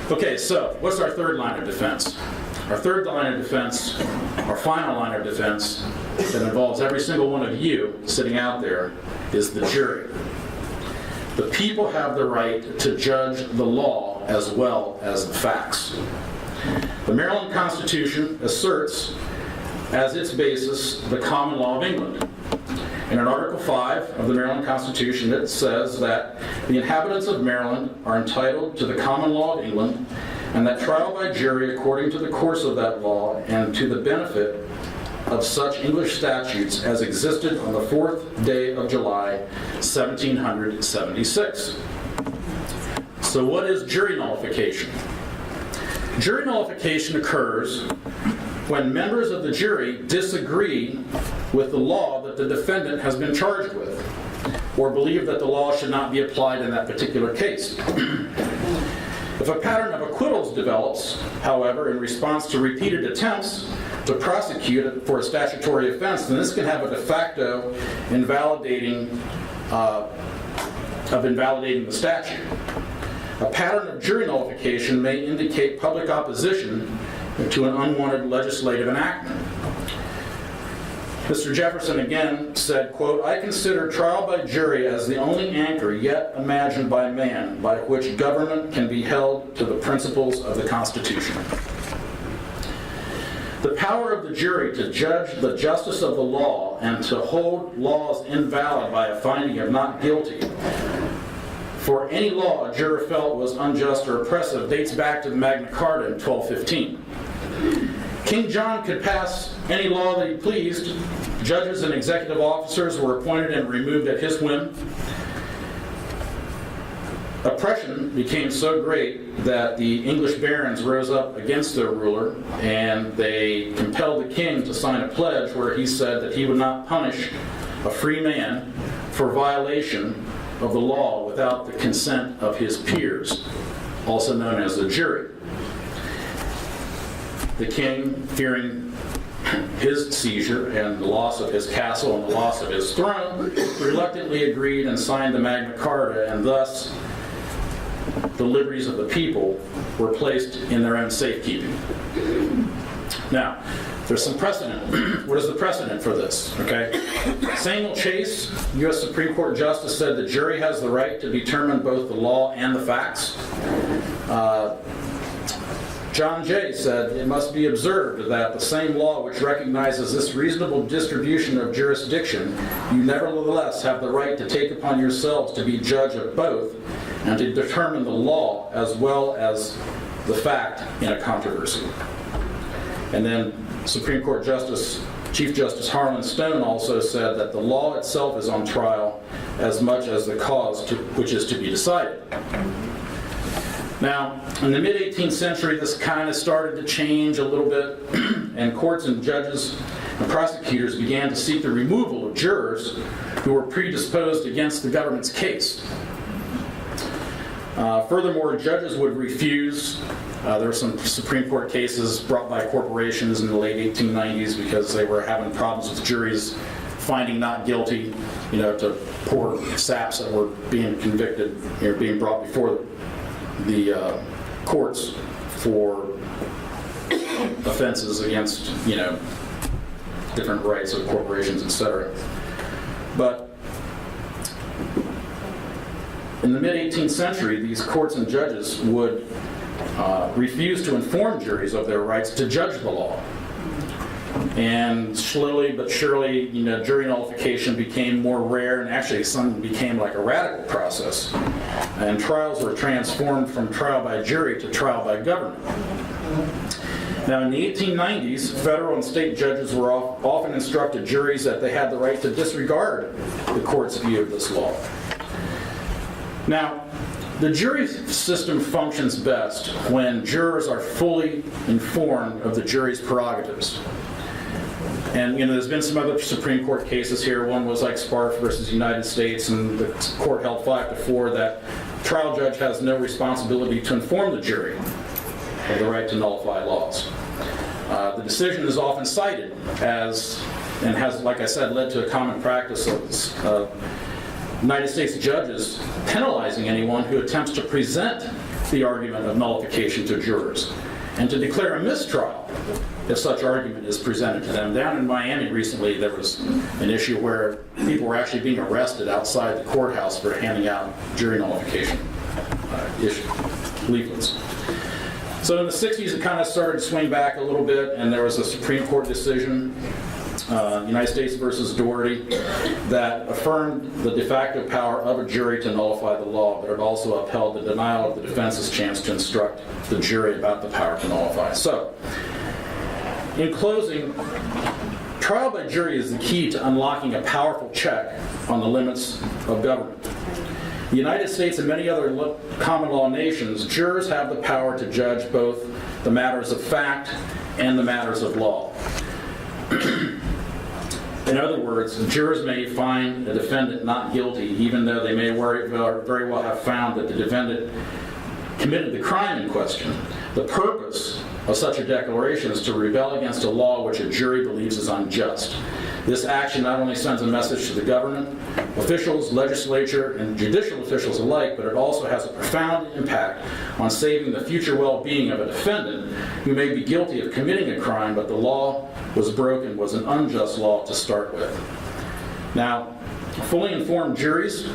Okay, so what's our third line of defense? Our third line of defense, our final line of defense, that involves every single one of you sitting out there, is the jury. The people have the right to judge the law as well as the facts. The Maryland Constitution asserts as its basis the common law of England. And in Article 5 of the Maryland Constitution, it says that the inhabitants of Maryland are entitled to the common law of England, and that trial by jury according to the course of that law and to the benefit of such English statutes as existed on the 4th day of July, 1776. So what is jury nullification? Jury nullification occurs when members of the jury disagree with the law that the defendant has been charged with, or believe that the law should not be applied in that particular case. If a pattern of acquittals develops, however, in response to repeated attempts to prosecute it for a statutory offense, then this can have a de facto invalidating the statute. A pattern of jury nullification may indicate public opposition to an unwanted legislative enactment. Mr. Jefferson again said, quote, "I consider trial by jury as the only anchor yet imagined by man by which government can be held to the principles of the Constitution." The power of the jury to judge the justice of the law and to hold laws invalid by a finding of not guilty for any law a juror felt was unjust or oppressive dates back to the Magna Carta in 1215. King John could pass any law that he pleased. Judges and executive officers were appointed and removed at his whim. Oppression became so great that the English barons rose up against their ruler, and they compelled the king to sign a pledge where he said that he would not punish a free man for violation of the law without the consent of his peers, also known as the jury. The king, fearing his seizure and the loss of his castle and the loss of his throne, reluctantly agreed and signed the Magna Carta, and thus the liberties of the people were placed in their own safekeeping. Now, there's some precedent. What is the precedent for this? Okay, Samuel Chase, U.S. Supreme Court Justice, said the jury has the right to determine both the law and the facts. John Jay said, "It must be observed that the same law which recognizes this reasonable distribution of jurisdiction, you nevertheless have the right to take upon yourselves to be judge of both and to determine the law as well as the fact in a controversy." And then Supreme Court Chief Justice Harlan Stone also said that the law itself is on trial as much as the cause which is to be decided. Now, in the mid-18th century, this kind of started to change a little bit, and courts and judges and prosecutors began to seek the removal of jurors who were predisposed against the government's case. Furthermore, judges would refuse. There were some Supreme Court cases brought by corporations in the late 1890s because they were having problems with juries finding not guilty, to poor saps that were being convicted, being brought before the courts for offenses against, different rights of corporations, etc. But in the mid-18th century, these courts and judges would refuse to inform juries of their rights to judge the law. And slowly but surely, jury nullification became more rare, and actually some became like a radical process. And trials were transformed from trial by jury to trial by government. Now, in the 1890s, federal and state judges were often instructed juries that they had the right to disregard the court's view of this law. Now, the jury system functions best when jurors are fully informed of the jury's prerogatives. And there's been some other Supreme Court cases here. One was like Spark versus United States, and the court held 5-4 that trial judge has no responsibility to inform the jury of the right to nullify laws. The decision is often cited as, and has, like I said, led to a common practice of United States judges penalizing anyone who attempts to present the argument of nullification to jurors, and to declare a mistrial if such argument is presented to them. Down in Miami recently, there was an issue where people were actually being arrested outside the courthouse for handing out jury nullification leaflets. So in the 60s, it kind of started to swing back a little bit, and there was a Supreme Court decision, United States versus Doherty, that affirmed the de facto power of a jury to nullify the law, but it also upheld the denial of the defense's chance to instruct the jury about the power to nullify. So, in closing, trial by jury is the key to unlocking a powerful check on the limits of government. The United States and many other common law nations, jurors have the power to judge both the matters of fact and the matters of law. In other words, jurors may find a defendant not guilty, even though they may very well have found that the defendant committed the crime in question. The purpose of such a declaration is to rebel against a law which a jury believes is unjust. This action not only sends a message to the government, officials, legislature, and judicial officials alike, but it also has a profound impact on saving the future well-being of a defendant who may be guilty of committing a crime, but the law was broken, was an unjust law to start with. Now, fully informed juries,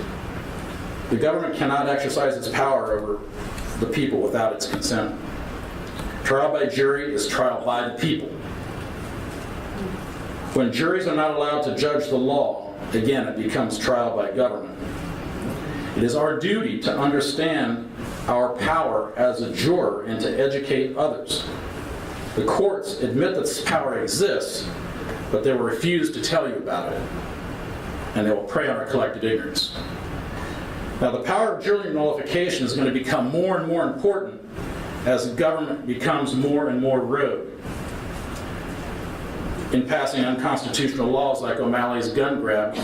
the government cannot exercise its power over the people without its consent. Trial by jury is trial by the people. When juries are not allowed to judge the law, again, it becomes trial by government. It is our duty to understand our power as a juror and to educate others. The courts admit that this power exists, but they will refuse to tell you about it, and they will prey on our collective ignorance. Now, the power of jury nullification is going to become more and more important as the government becomes more and more rogue in passing unconstitutional laws like O'Malley's gun grab,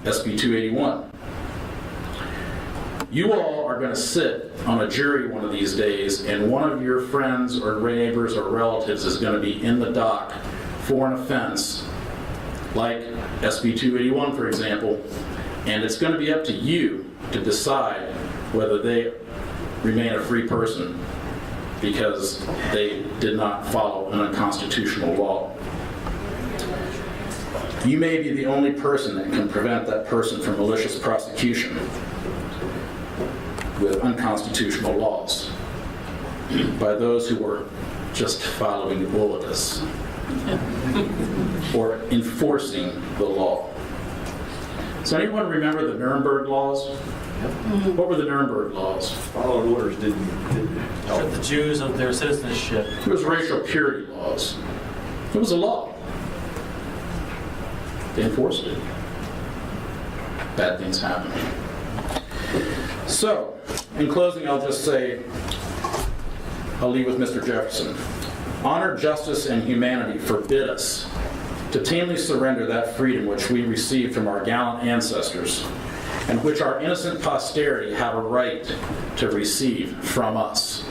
SB 281. You all are going to sit on a jury one of these days, and one of your friends or neighbors or relatives is going to be in the dock for an offense like SB 281, for example, and it's going to be up to you to decide whether they remain a free person because they did not follow an unconstitutional law. You may be the only person that can prevent that person from malicious prosecution with unconstitutional laws by those who were just following orders or enforcing the law. Does anyone remember the Nuremberg laws? What were the Nuremberg laws? Followed orders didn't help the Jews of their citizenship. It was racial purity laws. It was a law. They enforced it. Bad things happen. So, in closing, I'll just say, I'll leave with Mr. Jefferson. Honor, justice, and humanity forbid us to tamely surrender that freedom which we received from our gallant ancestors and which our innocent posterity have a right to receive from us.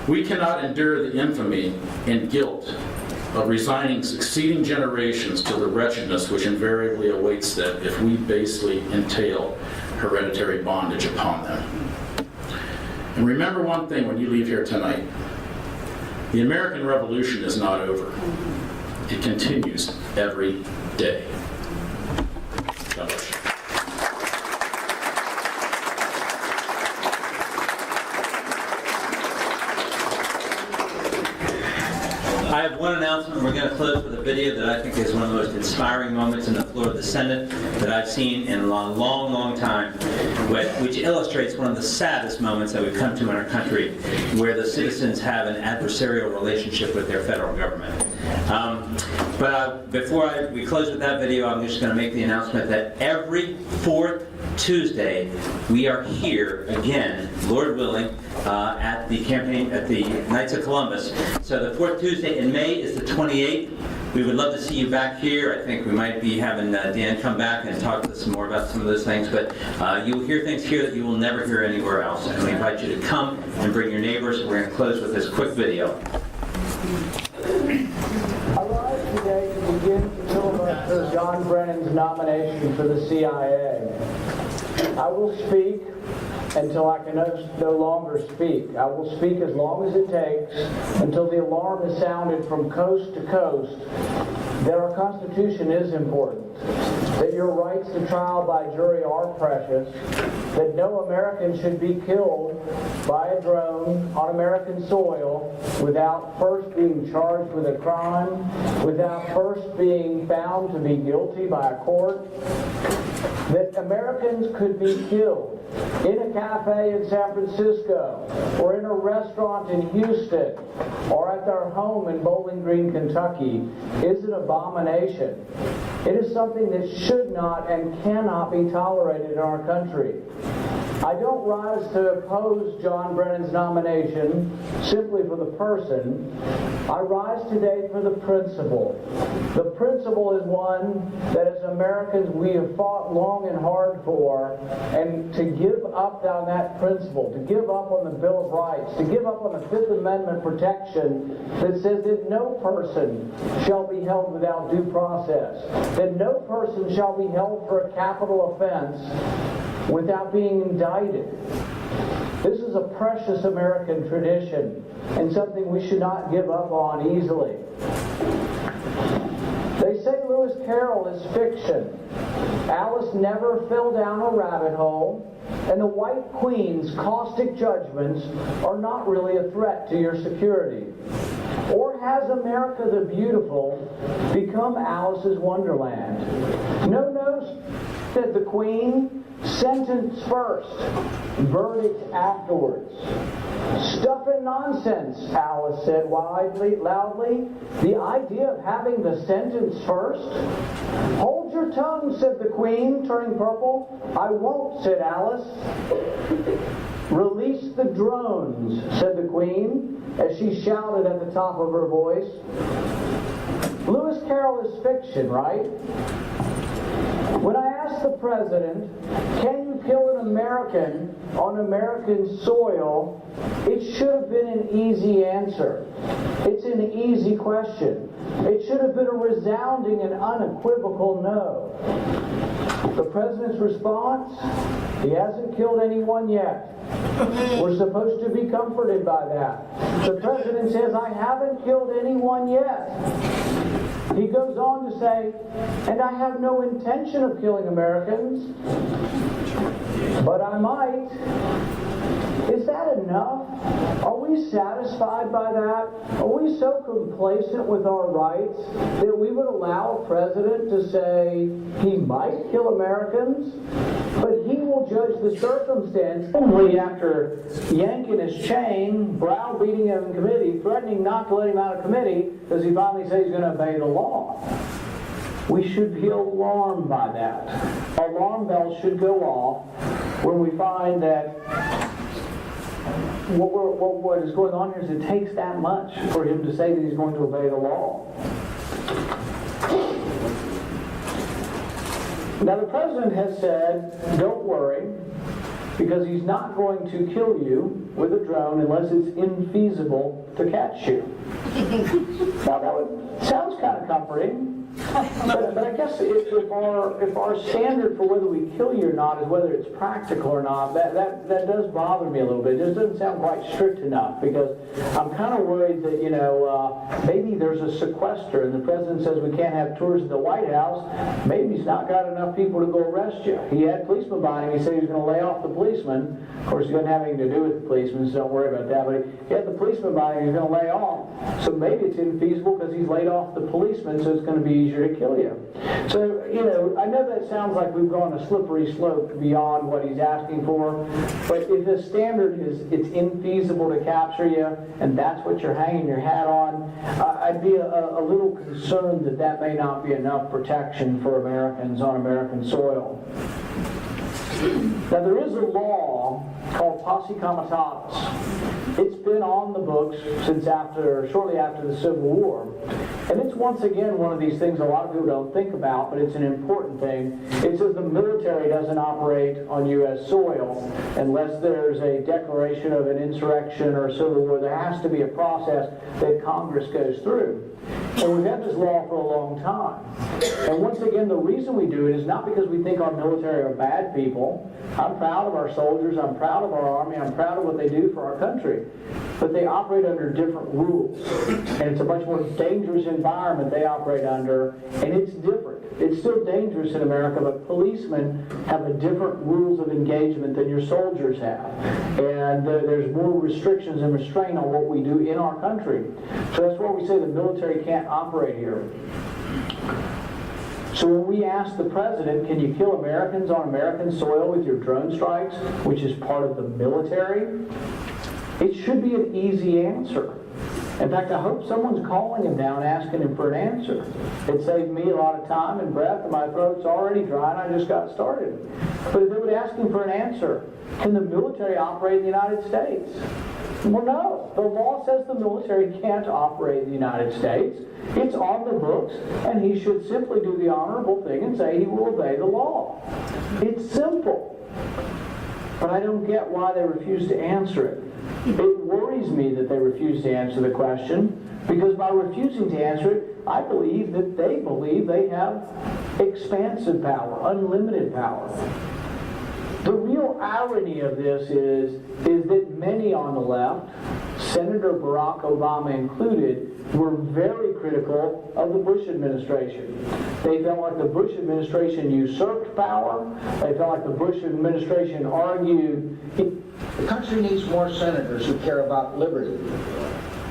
We cannot endure the infamy and guilt of resigning succeeding generations to the wretchedness which invariably awaits them if we basely entail hereditary bondage upon them. And remember one thing when you leave here tonight. The American Revolution is not over. It continues every day. God bless you. I have one announcement. We're going to close with a video that I think is one of the most inspiring moments in the floor of the Senate that I've seen in a long, long time, which illustrates one of the saddest moments that we've come to in our country, where the citizens have an adversarial relationship with their federal government. But before we close with that video, I'm just going to make the announcement that every fourth Tuesday, we are here again, Lord willing, at the campaign, at the Knights of Columbus. So the fourth Tuesday in May is the 28th. We would love to see you back here. I think we might be having Dan come back and talk to us some more about some of those things. But you will hear things here that you will never hear anywhere else. And we invite you to come and bring your neighbors. We're going to close with this quick video. Arise today and begin to celebrate John Brennan's nomination for the CIA. I will speak until I can no longer speak. I will speak as long as it takes until the alarm is sounded from coast to coast that our Constitution is important, that your rights to trial by jury are precious, that no American should be killed by a drone on American soil without first being charged with a crime, without first being found to be guilty by a court, that Americans could be killed in a cafe in San Francisco, or in a restaurant in Houston, or at their home in Bowling Green, Kentucky, is an abomination. It is something that should not and cannot be tolerated in our country. I don't rise to oppose John Brennan's nomination simply for the person. I rise today for the principle. The principle is one that as Americans we have fought long and hard for, and to give up on that principle, to give up on the Bill of Rights, to give up on the Fifth Amendment protection that says that no person shall be held without due process, that no person shall be held for a capital offense without being indicted. This is a precious American tradition and something we should not give up on easily. They say Lewis Carroll is fiction. Alice never fell down a rabbit hole, and the White Queen's caustic judgments are not really a threat to your security. Or has America the Beautiful become Alice's Wonderland? No, no, said the Queen. Sentence first, verdict afterwards. Stuff and nonsense, Alice said loudly. The idea of having the sentence first? Hold your tongue, said the Queen, turning purple. I won't, said Alice. Release the drones, said the Queen, as she shouted at the top of her voice. Lewis Carroll is fiction, right? When I asked the President, can you kill an American on American soil, it should have been an easy answer. It's an easy question. It should have been a resounding and unequivocal no. The President's response? He hasn't killed anyone yet. We're supposed to be comforted by that. The President says, I haven't killed anyone yet. He goes on to say, and I have no intention of killing Americans, but I might. Is that enough? Are we satisfied by that? Are we so complacent with our rights that we would allow a president to say he might kill Americans, but he will judge the circumstance only after yanking his chain, browbeating him in committee, threatening not to let him out of committee, does he finally say he's going to obey the law? We should be alarmed by that. Alarm bells should go off when we find that what is going on here is it takes that much for him to say that he's going to obey the law. Now the President has said, don't worry, because he's not going to kill you with a drone unless it's infeasible to catch you. Now that sounds kind of comforting. But I guess if our standard for whether we kill you or not is whether it's practical or not, that does bother me a little bit. It just doesn't sound quite strict enough, because I'm kind of worried that, maybe there's a sequester and the President says we can't have tours of the White House. Maybe he's not got enough people to go arrest you. He had policemen behind him. He said he was going to lay off the policemen. Of course, he doesn't have anything to do with the policemen, so don't worry about that. But he had the policemen behind him. He's going to lay off. So maybe it's infeasible because he's laid off the policemen, so it's going to be easier to kill you. So, I know that sounds like we've gone a slippery slope beyond what he's asking for, but if the standard is it's infeasible to capture you, and that's what you're hanging your hat on, I'd be a little concerned that may not be enough protection for Americans on American soil. Now, there is a law called Posse Comitatus. It's been on the books since shortly after the Civil War. And it's once again one of these things a lot of people don't think about, but it's an important thing. It says the military doesn't operate on U.S. soil unless there's a declaration of an insurrection or civil war. There has to be a process that Congress goes through. And we've had this law for a long time. And once again, the reason we do it is not because we think our military are bad people. I'm proud of our soldiers. I'm proud of our Army. I'm proud of what they do for our country. But they operate under different rules. And it's a much more dangerous environment they operate under. And it's different. It's still dangerous in America, but policemen have a different rules of engagement than your soldiers have. And there's more restrictions and restraint on what we do in our country. So that's why we say the military can't operate here. So when we ask the president, can you kill Americans on American soil with your drone strikes, which is part of the military, it should be an easy answer. In fact, I hope someone's calling him down asking him for an answer. It saved me a lot of time and breath, and my throat's already dry, and I just got started. But if they would ask him for an answer, can the military operate in the United States? Well, no. The law says the military can't operate in the United States. It's on the books, and he should simply do the honorable thing and say he will obey the law. It's simple. But I don't get why they refuse to answer it. It worries me that they refuse to answer the question, because by refusing to answer it, I believe that they believe they have expansive power, unlimited power. The real irony of this is that many on the left, Senator Barack Obama included, were very critical of the Bush administration. They felt like the Bush administration usurped power. They felt like the Bush administration argued. The country needs more senators who care about liberty.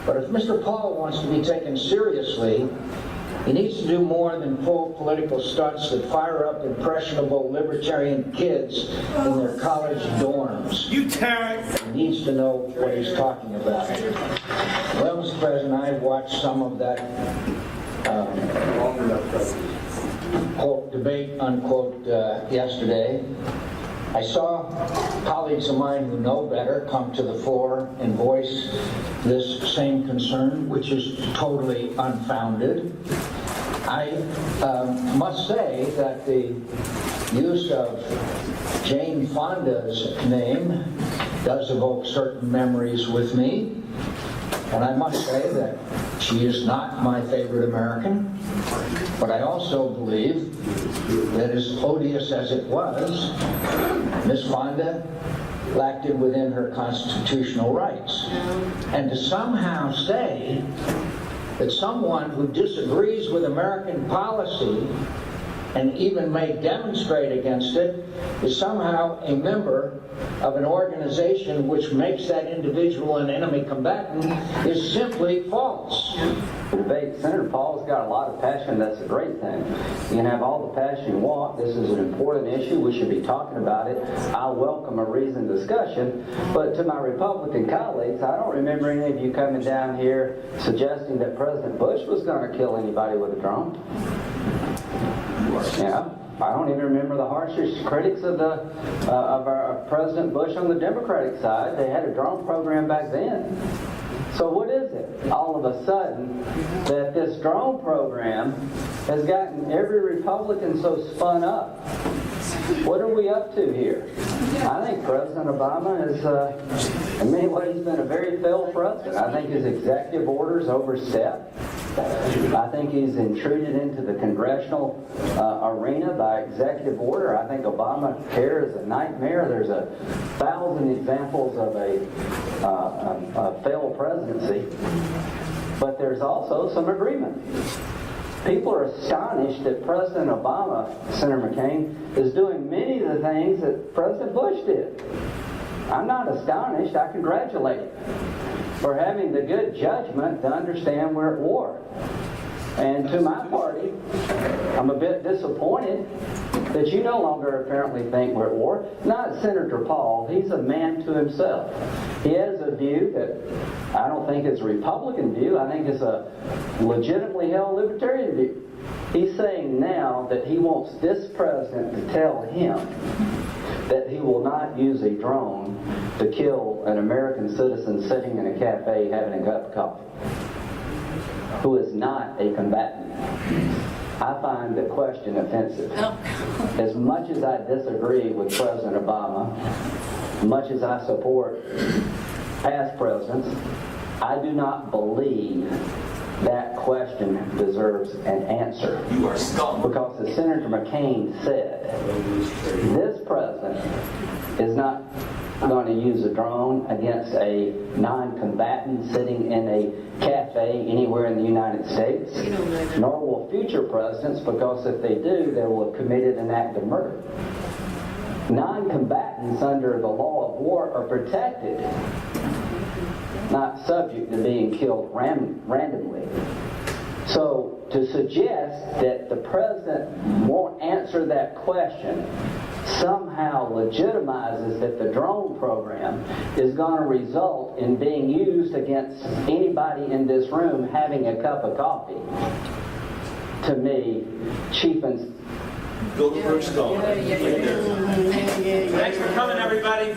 But if Mr. Paul wants to be taken seriously, he needs to do more than pull political stunts that fire up impressionable libertarian kids in their college dorms. You tyrant! He needs to know what he's talking about. Well, Mr. President, I watched some of that quote, debate, unquote, yesterday. I saw colleagues of mine who know better come to the floor and voice this same concern, which is totally unfounded. I must say that the use of Jane Fonda's name does evoke certain memories with me. And I must say that she is not my favorite American, but I also believe that as odious as it was, Ms. Fonda acted within her constitutional rights. And to somehow say that someone who disagrees with American policy and even may demonstrate against it is somehow a member of an organization which makes that individual an enemy combatant is simply false. Debate. Senator Paul's got a lot of passion. That's a great thing. You can have all the passion you want. This is an important issue. We should be talking about it. I welcome a reasoned discussion. But to my Republican colleagues, I don't remember any of you coming down here suggesting that President Bush was going to kill anybody with a drone. Yeah. I don't even remember the harshest critics of our President Bush on the Democratic side. They had a drone program back then. So what is it, all of a sudden, that this drone program has gotten every Republican so spun up? What are we up to here? I think President Obama has, in many ways, been a very failed president. I think his executive orders overstepped. I think he's intruded into the congressional arena by executive order. I think Obamacare is a nightmare. There's 1,000 examples of a failed presidency. But there's also some agreement. People are astonished that President Obama, Senator McCain, is doing many of the things that President Bush did. I'm not astonished. I congratulate him for having the good judgment to understand we're at war. And to my party, I'm a bit disappointed that you no longer apparently think we're at war. Not Senator Paul. He's a man to himself. He has a view that I don't think is a Republican view. I think it's a legitimately held libertarian view. He's saying now that he wants this president to tell him that he will not use a drone to kill an American citizen sitting in a cafe having a cup of coffee. who is not a combatant. I find the question offensive. As much as I disagree with President Obama, much as I support past presidents, I do not believe that question deserves an answer. You are scum. Because as Senator McCain said, this president is not going to use a drone against a non-combatant sitting in a cafe anywhere in the United States, nor will future presidents, because if they do, they will have committed an act of murder. Non-combatants under the law of war are protected, not subject to being killed randomly. So to suggest that the president won't answer that question somehow legitimizes that the drone program is going to result in being used against anybody in this room having a cup of coffee, to me, cheapens. Thanks for coming, everybody.